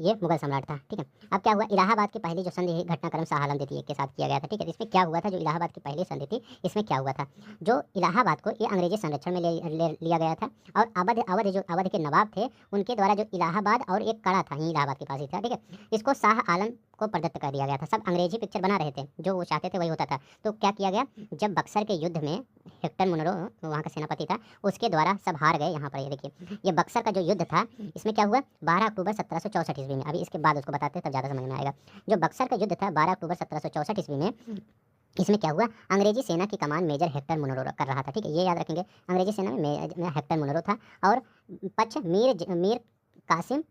S1: ये मुगल सम्राट था, ठीक है। अब क्या हुआ? इलाहाबाद की पहली जो संधि घटनाक्रम शाह आलम द्वितीय के साथ किया गया था, ठीक है। इसमें क्या हुआ था? जो इलाहाबाद की पहली संधि थी, इसमें क्या हुआ था? जो इलाहाबाद को ये अंग्रेजी संरक्षण में ले लिया गया था, और अवध के नवाब थे, उनके द्वारा जो इलाहाबाद और एक कड़ा था, यही इलाहाबाद के पास ही था, ठीक है, इसको शाह आलम को प्रदत्त कर दिया गया था। सब अंग्रेजी पिक्चर बना रहे थे, जो वो चाहते थे वही होता था। तो क्या किया गया? जब बक्सर के युद्ध में हेक्टर मुनरो वहाँ का सेनापति था, उसके द्वारा सब हार गए। यहाँ पर ये देखिए, ये बक्सर का जो युद्ध था, इसमें क्या हुआ? 12 अक्टूबर 1764 ईस्वी में। अभी इसके बाद उसको बताते हैं, तब ज़्यादा समझ में आएगा। जो बक्सर का युद्ध था 12 अक्टूबर 1764 ईस्वी में, इसमें क्या हुआ? अंग्रेजी सेना की कमान मेजर हेक्टर मुनरो कर रहा था, ठीक है, ये याद रखेंगे। अंग्रेजी सेना में हेक्टर मुनरो था, और पक्ष मीर कासिम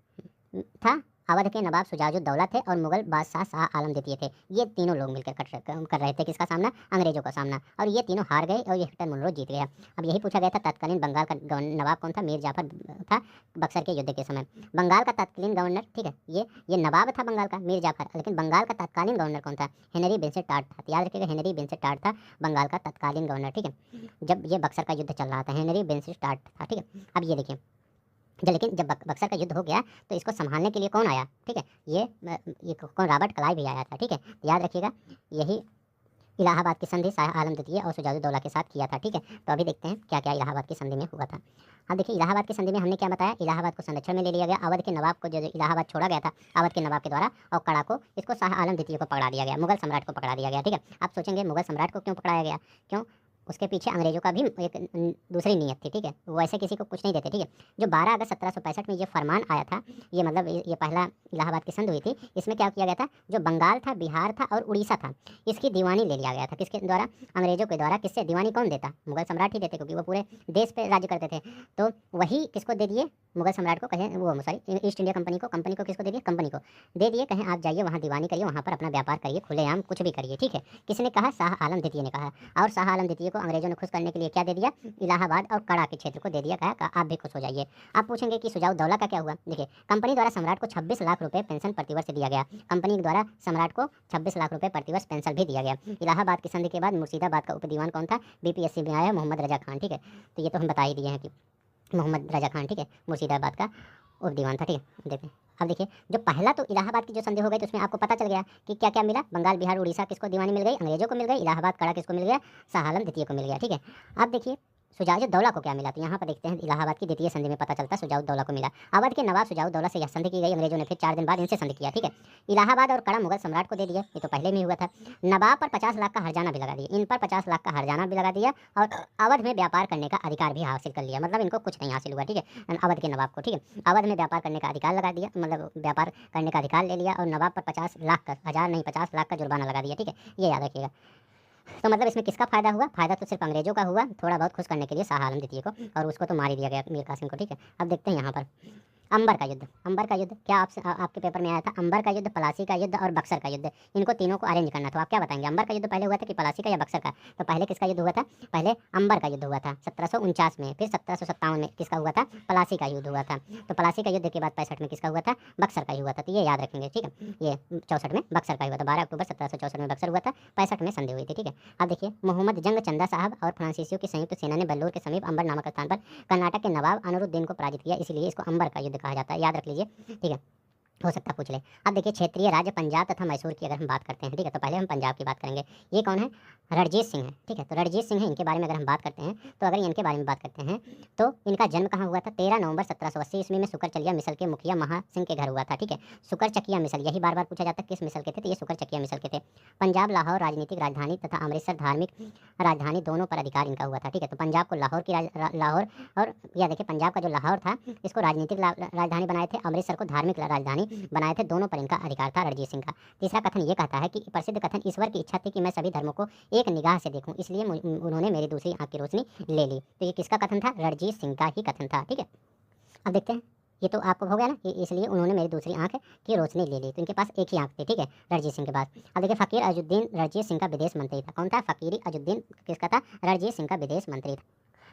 S1: था, अवध के नवाब सुजाउद्दौला थे, और मुगल बादशाह शाह आलम द्वितीय थे। ये तीनों लोग मिलकर कर रहे थे किसका सामना? अंग्रेजों का सामना, और ये तीनों हार गए, और ये हेक्टर मुनरो जीत गया। अब यही पूछा गया था, तत्कालीन बंगाल का नवाब कौन था? मीर जाफर था बक्सर के युद्ध के समय। बंगाल का तत्कालीन गवर्नर, ठीक है, ये नवाब था बंगाल का, मीर जाफर, लेकिन बंगाल का तत्कालीन गवर्नर कौन था? हेनरी विंसेंट टार्ट था। याद रखिएगा, हेनरी विंसेंट टार्ट था बंगाल का तत्कालीन गवर्नर, ठीक है, जब ये बक्सर का युद्ध चल रहा था, हेनरी विंसेंट टार्ट था, ठीक है। अब ये देखिए, लेकिन जब बक्सर का युद्ध हो गया, तो इसको संभालने के लिए कौन आया? ठीक है, ये कौन? रॉबर्ट क्लाइव भी आया था, ठीक है। याद रखिएगा, यही इलाहाबाद की संधि शाह आलम द्वितीय और सुजाउद्दौला के साथ किया था, ठीक है। तो अभी देखते हैं क्या क्या इलाहाबाद की संधि में हुआ था। अब देखिए, इलाहाबाद की संधि में हमने क्या बताया? इलाहाबाद को संरक्षण में ले लिया गया। अवध के नवाब को जो इलाहाबाद छोड़ा गया था, अवध के नवाब के द्वारा, और कड़ा को, इसको शाह आलम द्वितीय को पकड़ा दिया गया, मुगल सम्राट को पकड़ा दिया गया, ठीक है। आप सोचेंगे मुगल सम्राट को क्यों पकड़ाया गया? क्यों? उसके पीछे अंग्रेजों का भी एक दूसरी नीयत थी, ठीक है, वो ऐसे किसी को कुछ नहीं देते, ठीक है। जो 12 अगस्त 1765 में ये फरमान आया था, ये मतलब ये पहला इलाहाबाद की संधि हुई थी, इसमें क्या किया गया था? जो बंगाल था, बिहार था, और उड़ीसा था, इसकी दीवानी ले लिया गया था। किसके द्वारा? अंग्रेजों के द्वारा। किससे दीवानी कौन देता? मुगल सम्राट ही देते, क्योंकि वो पूरे देश पे राज्य करते थे। तो वही किसको दे दिए? मुगल सम्राट को, कहें वो सॉरी ईस्ट इंडिया कंपनी को किसको दे दिए? कंपनी को दे दिए, कहें आप जाइए वहाँ दीवानी करिए, वहाँ पर अपना व्यापार करिए, खुलेआम कुछ भी करिए, ठीक है। किसने कहा? शाह आलम द्वितीय ने कहा। और शाह आलम द्वितीय को अंग्रेजों ने खुश करने के लिए क्या दे दिया? इलाहाबाद और कड़ा के क्षेत्र को दे दिया, कहा आप भी खुश हो जाइए। आप पूछेंगे कि सुजाउद्दौला का क्या हुआ? देखिए, कंपनी द्वारा सम्राट को 26 लाख रुपए पेंशन प्रतिवर्ष दिया गया। कंपनी द्वारा सम्राट को 26 लाख रुपए प्रतिवर्ष पेंशन भी दिया गया। इलाहाबाद की संधि के बाद मुर्शिदाबाद का उपदीवान कौन था? बीपीएससी में आया मोहम्मद रजा खान, ठीक है। तो ये तो हम बता ही दिए हैं कि मोहम्मद रजा खान, ठीक है, मुर्शिदाबाद का उपदीवान था, ठीक है। देखिए, अब देखिए, जो पहला तो इलाहाबाद की जो संधि हो गई, तो उसमें आपको पता चल गया कि क्या क्या मिला? बंगाल, बिहार, उड़ीसा किसको दीवानी मिल गई? अंग्रेजों को मिल गई। इलाहाबाद, कड़ा किसको मिल गया? शाह आलम द्वितीय को मिल गया, ठीक है। अब देखिए, सुजाउद्दौला को क्या मिला? तो यहाँ पर देखते हैं, इलाहाबाद की द्वितीय संधि में पता चलता है सुजाउद्दौला को मिला। अवध के नवाब सुजाउद्दौला से यह संधि की गई। अंग्रेजों ने फिर 4 दिन बाद इनसे संधि किया, ठीक है। इलाहाबाद और कड़ा मुगल सम्राट को दे दिया, ये तो पहले में ही हुआ था। नवाब पर 50 लाख का हर्जाना भी लगा दिया, इन पर 50 लाख का हर्जाना भी लगा दिया, और अवध में व्यापार करने का अधिकार भी हासिल कर लिया। मतलब इनको कुछ नहीं हासिल हुआ, ठीक है, अवध के नवाब को, ठीक है। अवध में व्यापार करने का अधिकार लगा दिया, मतलब व्यापार करने का अधिकार ले लिया, और नवाब पर 50 लाख का, 1000 नहीं 50 लाख का जुर्माना लगा दिया, ठीक है। ये याद रखिएगा। तो मतलब इसमें किसका फायदा हुआ? फायदा तो सिर्फ अंग्रेजों का हुआ, थोड़ा बहुत खुश करने के लिए शाह आलम द्वितीय को, और उसको तो मार ही दिया गया, मीर कासिम को, ठीक है। अब देखते हैं यहाँ पर अंबर का युद्ध। अंबर का युद्ध क्या आपके पेपर में आया था? अंबर का युद्ध, प्लासी का युद्ध और बक्सर का युद्ध, इनको तीनों को अरेंज करना था। आप क्या बताएंगे? अंबर का युद्ध पहले हुआ था कि प्लासी का या बक्सर का? तो पहले किसका युद्ध हुआ था? पहले अंबर का युद्ध हुआ था 1749 में, फिर 1757 में किसका हुआ था? प्लासी का युद्ध हुआ था। तो प्लासी का युद्ध के बाद 65 में किसका हुआ था? बक्सर का ही हुआ था। तो ये याद रखेंगे, ठीक है। ये 64 में बक्सर का हुआ था, 12 अक्टूबर 1764 में बक्सर हुआ था, 65 में संधि हुई थी, ठीक है। अब देखिए, मोहम्मद जंग चंदा साहब और फ्रांसीसियों की संयुक्त सेना ने बेल्लूर के समीप अंबर नामक स्थान पर कर्नाटक के नवाब अनिरुद्दीन को पराजित किया, इसलिए इसको अंबर का युद्ध कहा जाता है। याद रख लीजिए, ठीक है। हो सकता है पूछ ले। अब देखिए क्षेत्रीय राज्य पंजाब तथा मैसूर की अगर हम बात करते हैं, ठीक है, तो पहले हम पंजाब की बात करेंगे। ये कौन है? रणजीत सिंह है, ठीक है। तो रणजीत सिंह है, इनके बारे में अगर हम बात करते हैं, तो अगर इनके बारे में बात करते हैं तो इनका जन्म कहाँ हुआ था? 13 नवंबर 1780 ईस्वी में सुकरचलिया मिसल के मुखिया महा सिंह के घर हुआ था, ठीक है। सुकरचकिया मिसल, यही बार बार पूछा जाता है किस मिसल के थे, तो ये सुकरचकिया मिसल के थे। पंजाब लाहौर राजनीतिक राजधानी तथा अमृतसर धार्मिक राजधानी दोनों पर अधिकार इनका हुआ था, ठीक है। तो पंजाब को लाहौर की लाहौर, और यह देखिए पंजाब का जो लाहौर था इसको राजनीतिक राजधानी बनाए थे, अमृतसर को धार्मिक राजधानी बनाए थे, दोनों पर इनका अधिकार था रणजीत सिंह का। तीसरा कथन ये कहता है कि प्रसिद्ध कथन, ईश्वर की इच्छा थी कि मैं सभी धर्मों को एक निगाह से देखूं, इसलिए उन्होंने मेरी दूसरी आंख की रोशनी ले ली। तो ये किसका कथन था? रणजीत सिंह का ही कथन था, ठीक है। अब देखते हैं, ये तो आपको हो गया ना कि इसलिए उन्होंने मेरी दूसरी आंख की रोशनी ले ली, तो इनके पास एक ही आंख थी, ठीक है, रणजीत सिंह के पास। अब देखिए फकीर अजुद्दीन रणजीत सिंह का विदेश मंत्री था। कौन था? फकीर अजुद्दीन किसका था? रणजीत सिंह का विदेश मंत्री था।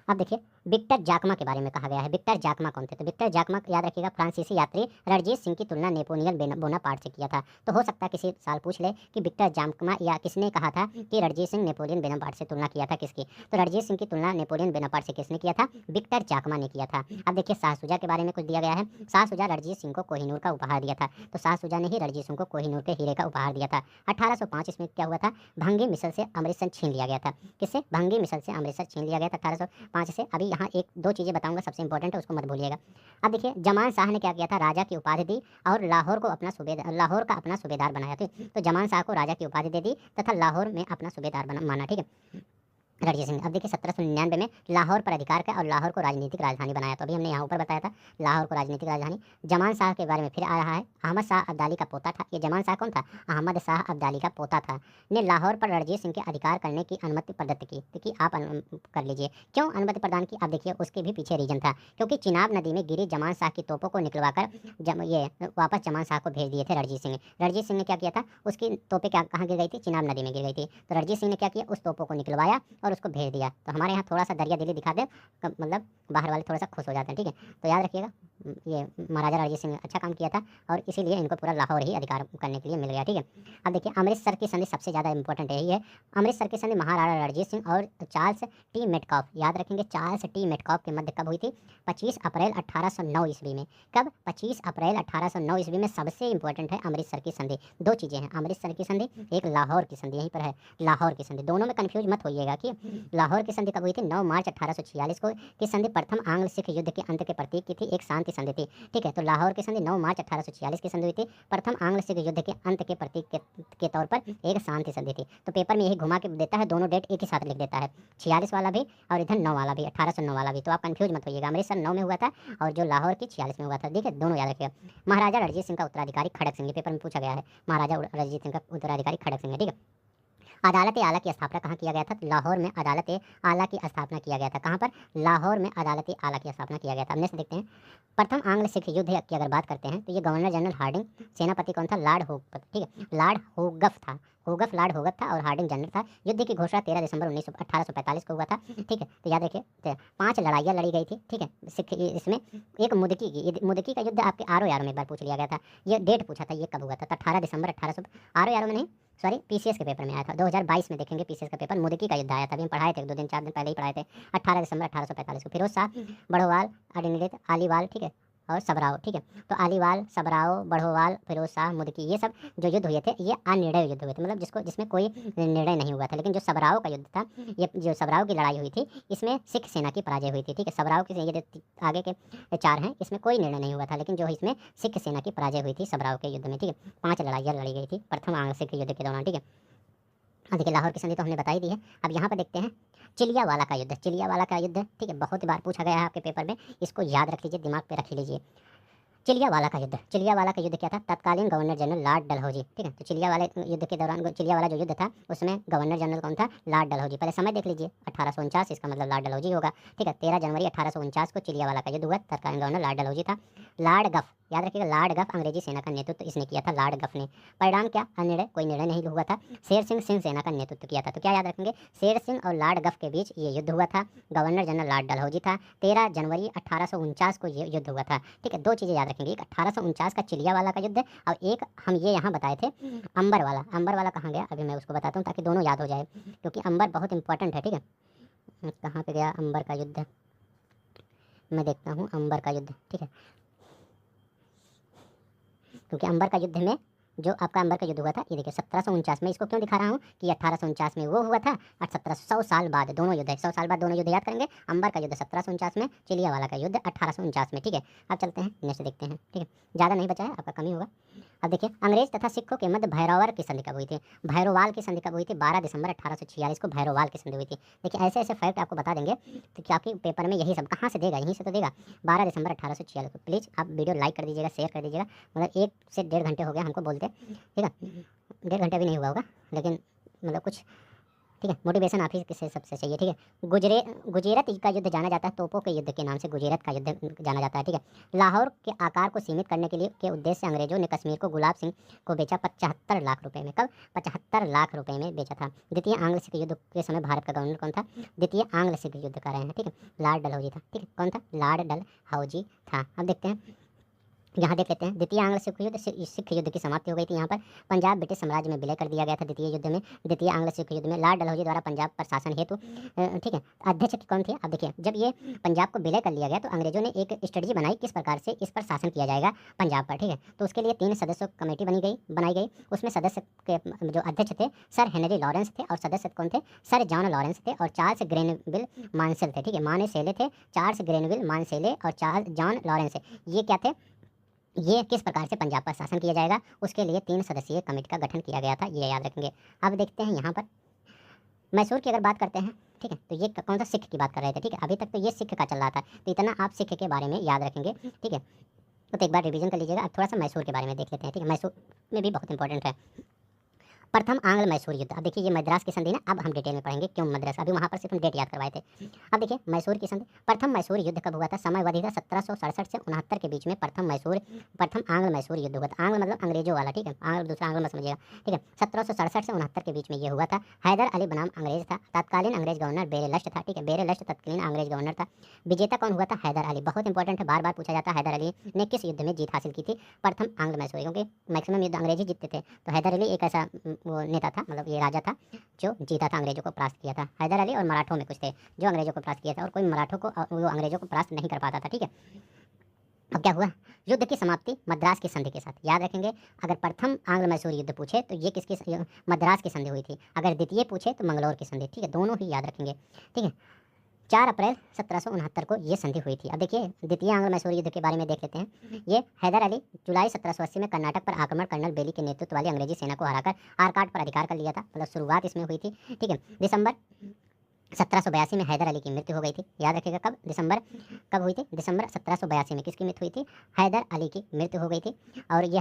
S1: अब देखिए विक्टर जाकमा के बारे में कहा गया है। विक्टर जाकमा कौन थे? तो विक्टर जाकमा याद रखिएगा, फ्रांसीसी यात्री रणजीत सिंह की तुलना नेपोलियन बोनापार्ट से किया था। तो हो सकता है किसी साल पूछ ले कि विक्टर जाकमा या किसने कहा था कि रणजीत सिंह नेपोलियन बोनापार्ट से तुलना किया था, किसकी? तो रणजीत सिंह की तुलना नेपोलियन बोनापार्ट से किसने किया था? विक्टर जाकमा ने किया था। अब देखिए शाहसुजा के बारे में कुछ दिया गया है। शाहसुजा रणजीत सिंह को कोहिनूर का उपहार दिया था। तो शाहसुजा ने ही रणजीत सिंह को कोहिनूर के हीरे का उपहार दिया था। 1805 इसमें क्या हुआ था? भंगी मिसल से अमृतसर छीन लिया गया था। किससे? भंगी मिसल से अमृतसर छीन लिया गया था 1805 से। अभी यहाँ एक दो चीज़ें बताऊंगा, सबसे इंपॉर्टेंट है, उसको मत भूलिएगा। अब देखिए जमान शाह ने क्या किया था? राजा की उपाधि दी और लाहौर को अपना सूबेदार, लाहौर का अपना सूबेदार बनाया था। तो जमान शाह को राजा की उपाधि दे दी तथा लाहौर में अपना सूबेदार माना, ठीक है, रणजीत सिंह। अब देखिए 1799 में लाहौर पर अधिकार किया और लाहौर को राजनीतिक राजधानी बनाया। तो अभी हमने यहाँ ऊपर बताया था लाहौर को राजनीतिक राजधानी। जमान शाह के बारे में फिर आ रहा है। अहमद शाह अब्दाली का पोता था। ये जमान शाह कौन था? अहमद शाह अब्दाली का पोता था। ने लाहौर पर रणजीत सिंह के अधिकार करने की अनुमति प्रदत्त की, तो कि आप कर लीजिए। क्यों अनुमति प्रदान की? अब देखिए उसके भी पीछे रीजन था, क्योंकि चिनाब नदी में गिरी जमान शाह की तोपों को निकलवाकर ये वापस जमान शाह को भेज दिए थे रणजीत सिंह ने। रणजीत सिंह ने क्या किया था? उसकी तोपें क्या कहाँ गिर गई थी? चिनाब नदी में गिर गई थी। तो रणजीत सिंह ने क्या किया? उस तोपों को निकलवाया और उसको भेज दिया। तो हमारे यहाँ थोड़ा सा दरिया दिली दिखा दे, मतलब बाहर वाले थोड़ा सा खुश हो जाते हैं, ठीक है। तो याद रखिएगा ये महाराजा रणजीत सिंह ने अच्छा काम किया था और इसीलिए इनको पूरा लाहौर ही अधिकार करने के लिए मिल गया, ठीक है। अब देखिए अमृतसर की संधि सबसे ज़्यादा इंपॉर्टेंट यही है। अमृतसर की संधि महाराजा रणजीत सिंह और चार्ल्स टी मेटकॉफ, याद रखेंगे चार्ल्स टी मेटकॉफ के मध्य कब हुई थी? 25 अप्रैल 1809 ईस्वी में। कब? 25 अप्रैल 1809 ईस्वी में। सबसे इंपॉर्टेंट है अमृतसर की संधि। दो चीज़ें हैं, अमृतसर की संधि, एक लाहौर की संधि, यहीं पर है लाहौर की संधि। दोनों में कन्फ्यूज मत होइएगा कि लाहौर की संधि कब हुई थी? 9 मार्च 1846 को। की संधि प्रथम आंग्ल सिख युद्ध के अंत के प्रतीक की थी, एक शांति संधि थी, ठीक है। तो लाहौर की संधि 9 मार्च 1846 की संधि हुई थी, प्रथम आंग्ल सिख युद्ध के अंत के प्रतीक के तौर पर एक शांति संधि थी। तो पेपर में यही घुमा के देता है, दोनों डेट एक ही साथ लिख देता है, 46 वाला भी और इधर 9 वाला भी, 1809 वाला भी। तो आप कंफ्यूज मत होइएगा, अमृतसर 9 में हुआ था और जो लाहौर की 46 में हुआ था, ठीक है, दोनों याद रखिएगा। महाराजा रणजीत सिंह का उत्तराधिकारी खड़क सिंह, पेपर में पूछा गया है, महाराजा रणजीत सिंह का उत्तराधिकारी खड़क सिंह है, ठीक है। अदालत आला की स्थापना कहाँ किया गया था? लाहौर में अदालत आला की स्थापना किया गया था। कहाँ पर? लाहौर में अदालत आला की स्थापना किया गया था। हमने से देखते हैं प्रथम आंग्ल सिख युद्ध की अगर बात करते हैं तो ये गवर्नर जनरल हार्डिंग, सेनापति कौन था? लॉर्ड होगफ, ठीक है, लॉर्ड होगफ था। होगफ लॉर्ड होगफ था और हार्डिंग जनरल था। युद्ध की घोषणा 13 दिसंबर 1845 को हुआ था, ठीक है। तो याद रखिए 5 लड़ाइयाँ लड़ी गई थी, ठीक है, सिख इसमें। एक मुदकी की, मुदकी का युद्ध आपके आरो यारो में एक बार पूछ लिया गया था, ये डेट पूछा था, ये कब हुआ था? तो 18 दिसंबर 1800, आरो यारो में नहीं, सॉरी, पीसीएस के पेपर में आया था 2022 में, देखेंगे पीसीएस का पेपर, मुदकी का युद्ध आया था, अभी हम पढ़ाए थे 2 दिन 4 दिन पहले ही पढ़ाए थे, 18 दिसंबर 1845 को। फिरोज शाह, बड़ोवाल, अडिनिलित, आलीवाल, ठीक है, और सबराव, ठीक है। तो आलीवाल, सबराव, बड़ोवाल, फिरोज शाह, मुदकी, ये सब जो युद्ध हुए थे ये अनिर्णय युद्ध हुए थे, मतलब जिसमें कोई निर्णय नहीं हुआ था। लेकिन जो सबराव का युद्ध था, ये जो सबराव की लड़ाई हुई थी, इसमें सिख सेना की पराजय हुई थी, ठीक है। सबराव की ये आगे के 4 हैं, इसमें कोई निर्णय नहीं हुआ था, लेकिन जो इसमें सिख सेना की पराजय हुई थी सबराव के युद्ध में, ठीक है। 5 लड़ाइयाँ लड़ी गई थी प्रथम आंग्ल सिख युद्ध के दौरान, ठीक है। हाँ देखिए लाहौर की संधि तो हमने बता ही दी है। अब यहाँ पर देखते हैं चिलियावाला का युद्ध। चिलियावाला का युद्ध, ठीक है, बहुत बार पूछा गया है आपके पेपर में, इसको याद रख लीजिए, दिमाग पे रख लीजिए। चिलियावाला का युद्ध, चिलियावाला का युद्ध क्या था? तत्कालीन गवर्नर जनरल लॉर्ड डलहौजी, ठीक है। तो चिलियावाला युद्ध के दौरान, चिलियावाला जो युद्ध था उसमें गवर्नर जनरल कौन था? लॉर्ड डलहौजी। पहले समय देख लीजिए, 1849, इसका मतलब लॉर्ड डलहौजी होगा, ठीक है। 13 जनवरी 1849 को चिलियावाला का युद्ध हुआ, तत्कालीन गवर्नर लॉर्ड डलहौजी था। लॉर्ड गफ, याद रखिएगा, लॉर्ड गफ अंग्रेजी सेना का नेतृत्व इसने किया था, लॉर्ड गफ ने। परिणाम क्या? अनिर्णय, कोई निर्णय नहीं हुआ था। शेर सिंह सिंह सेना का नेतृत्व किया था। तो क्या याद रखेंगे? शेर सिंह और लॉर्ड गफ के बीच ये युद्ध हुआ था, गवर्नर जनरल लॉर्ड डलहौजी था। 13 जनवरी 1849 को ये युद्ध हुआ था, ठीक है। 2 चीज़ें याद रखेंगे, एक 1849 का चिलियावाला का युद्ध और एक हम ये यहाँ बताए थे अंबर वाला। अंबर वाला कहाँ गया? अभी मैं उसको बताता हूँ ताकि दोनों याद हो जाए, क्योंकि अंबर बहुत इंपॉर्टेंट है, ठीक है। कहाँ पे गया अंबर का युद्ध? मैं देखता हूँ अंबर का युद्ध, ठीक है। क्योंकि अंबर का युद्ध में जो आपका अंबर का युद्ध हुआ था, ये देखिए 1749 में, इसको क्यों दिखा रहा हूँ कि 1849 में वो हुआ था और 1700 साल बाद दोनों युद्ध है, 100 साल बाद दोनों युद्ध याद करेंगे। अंबर का युद्ध 1749 में, चिलियावाला का युद्ध 1849 में, ठीक है। अब चलते हैं नेक्स्ट देखते हैं, ठीक है, ज़्यादा नहीं बचा है, आपका कम ही होगा। अब देखिए अंग्रेज तथा सिखों के मध्य भैरवाल की संधि कब हुई थी? भैरवाल की संधि कब हुई थी? 12 दिसंबर 1846 को भैरवाल की संधि हुई थी। देखिए ऐसे ऐसे फैक्ट आपको बता देंगे तो क्या आपके पेपर में यही सब कहाँ से देगा, यहीं से तो देगा। 12 दिसंबर 1846 को। प्लीज़ आप वीडियो लाइक कर दीजिएगा, शेयर कर दीजिएगा। मतलब 1 से 1.5 घंटे हो गया हमको बोलते, ठीक है, 1.5 घंटे भी नहीं हुआ होगा, लेकिन मतलब कुछ, ठीक है, मोटिवेशन आप ही से सबसे चाहिए, ठीक है। गुजरात का युद्ध जाना जाता है तोपों के युद्ध के नाम से, गुजरात का युद्ध जाना जाता है, ठीक है। लाहौर के आकार को सीमित करने के लिए के उद्देश्य से अंग्रेजों ने कश्मीर को गुलाब सिंह को बेचा 75 लाख रुपए में। कब? 75 लाख रुपए में बेचा था। द्वितीय आंग्ल सिख युद्ध के समय भारत का गवर्नर कौन था? द्वितीय आंग्ल सिख युद्ध का रहे हैं, ठीक है, लॉर्ड डलहौजी था, ठीक है। कौन था? लॉर्ड डलहौजी था। अब देखते हैं, यहाँ देख लेते हैं द्वितीय आंग्ल सिख युद्ध की समाप्ति हो गई थी। यहाँ पर पंजाब ब्रिटिश साम्राज्य में विलय कर दिया गया था द्वितीय युद्ध में, द्वितीय आंग्ल सिख युद्ध में। लॉर्ड डलहौजी द्वारा पंजाब पर शासन हेतु, ठीक है, अध्यक्ष कौन थे? अब देखिए जब ये पंजाब को विलय कर लिया गया तो अंग्रेजों ने एक स्ट्रेटजी बनाई किस प्रकार से इस पर शासन किया जाएगा पंजाब पर, ठीक है। तो उसके लिए 3 सदस्यों कमेटी बनाई गई। उसमें सदस्य के जो अध्यक्ष थे सर हेनरी लॉरेंस थे, और सदस्य कौन थे? सर जॉन लॉरेंस थे और चार्ल्स ग्रेनविल मानसेल थे, ठीक है। मानेसेले थे, चार्ल्स ग्रेनविल मानसेले और चार्ल्स जॉन लॉरेंस, ये क्या थे? ये किस प्रकार से पंजाब पर शासन किया जाएगा, उसके लिए 3 सदस्यीय कमेटी का गठन किया गया था, ये याद रखेंगे। अब देखते हैं यहाँ पर मैसूर की अगर बात करते हैं, ठीक है, तो ये कौन सा? सिख की बात कर रहे थे, ठीक है। अभी तक तो ये सिख का चल रहा था, तो इतना आप सिख के बारे में याद रखेंगे, ठीक है। तो एक बार रिवीजन कर लीजिएगा। अब थोड़ा सा मैसूर के बारे में देख लेते हैं, ठीक है। मैसूर में भी बहुत इंपॉर्टेंट है प्रथम आंग्ल मैसूर युद्ध। अब देखिए ये मद्रास की संधि ना, अब हम डिटेल में पढ़ेंगे क्यों मद्रास, अभी वहाँ पर सिर्फ हम डेट याद करवाए थे। अब देखिए मैसूर की संधि, प्रथम मैसूर युद्ध कब हुआ था? समय अवधि था 1767 से 69 के बीच में प्रथम आंग्ल मैसूर युद्ध हुआ था। आंग्ल मतलब अंग्रेजों वाला, ठीक है, आंग्ल दूसरा आंग्ल मत समझिएगा, ठीक है। 1767 से 69 के बीच में ये हुआ था। हैदर अली बनाम अंग्रेज था, तत्कालीन अंग्रेज गवर्नर बेरेलस्ट था, ठीक है, बेरेलस्ट तत्कालीन अंग्रेज गवर्नर था। विजेता कौन हुआ था? हैदर अली। बहुत इंपॉर्टेंट है, बार बार पूछा जाता है हैदर अली ने किस युद्ध में जीत हासिल की थी? प्रथम आंग्ल मैसूर, क्योंकि मैक्सिमम युद्ध अंग्रेज ही जीतते थे, तो हैदर अली एक ऐसा वो नेता था, मतलब ये राजा था जो जीता था, अंग्रेजों को परास्त किया था। हैदर अली और मराठों में कुछ थे जो अंग्रेजों को परास्त किया था, और कोई मराठों को वो अंग्रेजों को परास्त नहीं कर पाता था, ठीक है। अब क्या हुआ? युद्ध की समाप्ति मद्रास की संधि के साथ, याद रखेंगे। अगर प्रथम आंग्ल मैसूर युद्ध पूछे तो ये किसकी? मद्रास की संधि हुई थी। अगर द्वितीय पूछे तो मंगलौर की संधि, ठीक है, दोनों ही याद रखेंगे, ठीक है। 4 अप्रैल 1769 को ये संधि हुई थी। अब देखिए द्वितीय आंग्ल मैसूर युद्ध के बारे में देख लेते हैं। ये हैदर अली जुलाई 1780 में कर्नाटक पर आक्रमण कर्नल बेली के नेतृत्व वाली अंग्रेजी सेना को हराकर आरकाट पर अधिकार कर लिया था, मतलब शुरुआत इसमें हुई थी, ठीक है। दिसंबर 1782 में हैदर अली की मृत्यु हो गई थी, याद रखिएगा। कब? दिसंबर कब हुई थी? दिसंबर 1782 में किसकी मृत्यु हुई थथी? हैदर अली की मृत्यु हो गई थी। और ये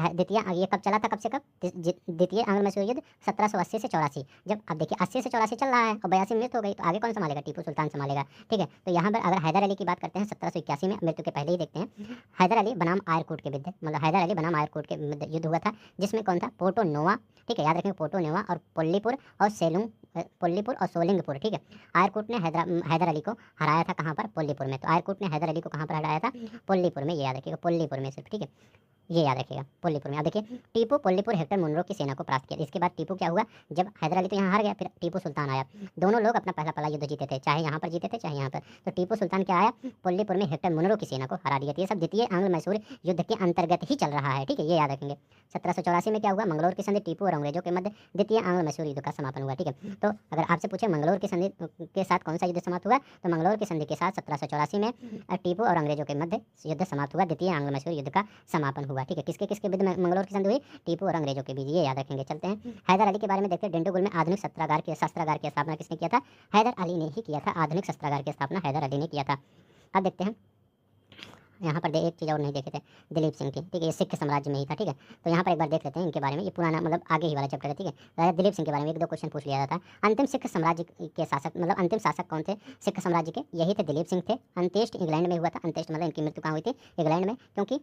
S1: ये कब चला था, कब से कब? द्वितीय आंग्ल मैसूर युद्ध 1780 से 84, जब अब देखिए 80 से 84 चल रहा है और 82 मृत्यु हो गई, तो आगे कौन संभालेगा? टीपू सुल्तान संभालेगा, ठीक है। तो यहाँ पर अगर हैदर अली की बात करते हैं 1781 में, मृत्यु के पहले ही देखते हैं, हैदर अली बनाम आयरकूट के युद्ध, मतलब हैदर अली बनाम आयरकूट के युद्ध हुआ था, जिसमें कौन था? पोर्टो नोवा, ठीक है, याद रखेंगे, पोर्टो नोवा और पोल्लीपुर और सोलिंगपुर, ठीक है। आयरकूट ने हैदर अली को हराया था कहाँ पर? पोल्लीपुर में। तो आयरकूट ने हैदर अली को कहाँ पर हराया था? पोल्लीपुर में, ये याद रखिएगा, पोल्लीपुर में सिर्फ, ठीक है, ये याद रखिएगा, पोल्लीपुर में। अब देखिए टीपू पोल्लीपुर हेक्टर मुनरो की सेना को परास्त किया। इसके बाद टीपू क्या हुआ? जब हैदर अली तो यहाँ हार गया, फिर टीपू सुल्तान आया। दोनों लोग अपना पहला युद्ध जीते थे, चाहे यहाँ पर जीते थे चाहे यहाँ पर। तो टीपू सुल्तान क्या आया? पोल्लीपुर में हेक्टर मुनरो की सेना को हरा दिया। ये सब द्वितीय आंग्ल मैसूर युद्ध के अंतर्गत ही चल रहा है, ठीक है, ये याद रखेंगे। 1784 में क्या हुआ? मंगलौर की संधि टीपू और अंग्रेजों के मध्य द्वितीय आंग्ल मैसूर युद्ध का समापन हुआ, ठीक है। तो अगर आपसे पूछे मंगलौर की संधि के साथ कौन सा युद्ध समाप्त हुआ, तो मंगलौर की संधि के साथ 1784 में टीपू और अंग्रेजों के मध्य युद्ध समाप्त हुआ, द्वितीय आंग्ल मैसूर युद्ध का समापन हुआ, ठीक है। किसके किसके बीच मंगलौर की संधि हुई? टीपू और अंग्रेजों के बीच, ये याद रखेंगे। चलते हैं हैदर अली के बारे में देखते हैं। डिंडोगुल में आधुनिक शस्त्रागार की स्थापना किसने किया था? हैदर अली ने ही किया था। आधुनिक शस्त्रागार की स्थापना हैदर अली ने किया था। अब देखते हैं यहाँ पर एक चीज़ और नहीं देखे थे, दिलीप सिंह की, ठीक है, ये सिख साम्राज्य में ही था, ठीक है। तो यहाँ पर एक बार देख लेते हैं इनके बारे में, ये पुराना मतलब आगे ही वाला चैप्टर है, ठीक है। राजा दिलीप सिंह के बारे में 1-2 क्वेश्चन पूछ लिया जाता है। अंतिम सिख साम्राज्य के शासक, मतलब अंतिम शासक कौन थे सिख साम्राज्य के? यही थे, दिलीप सिंह थे। अंत्येष्ट इंग्लैंड में हुआ था। अंत्येष्ट मतलब इनकी मृत्यु कहाँ हुई थी? इंग्लैंड में। क्योंकि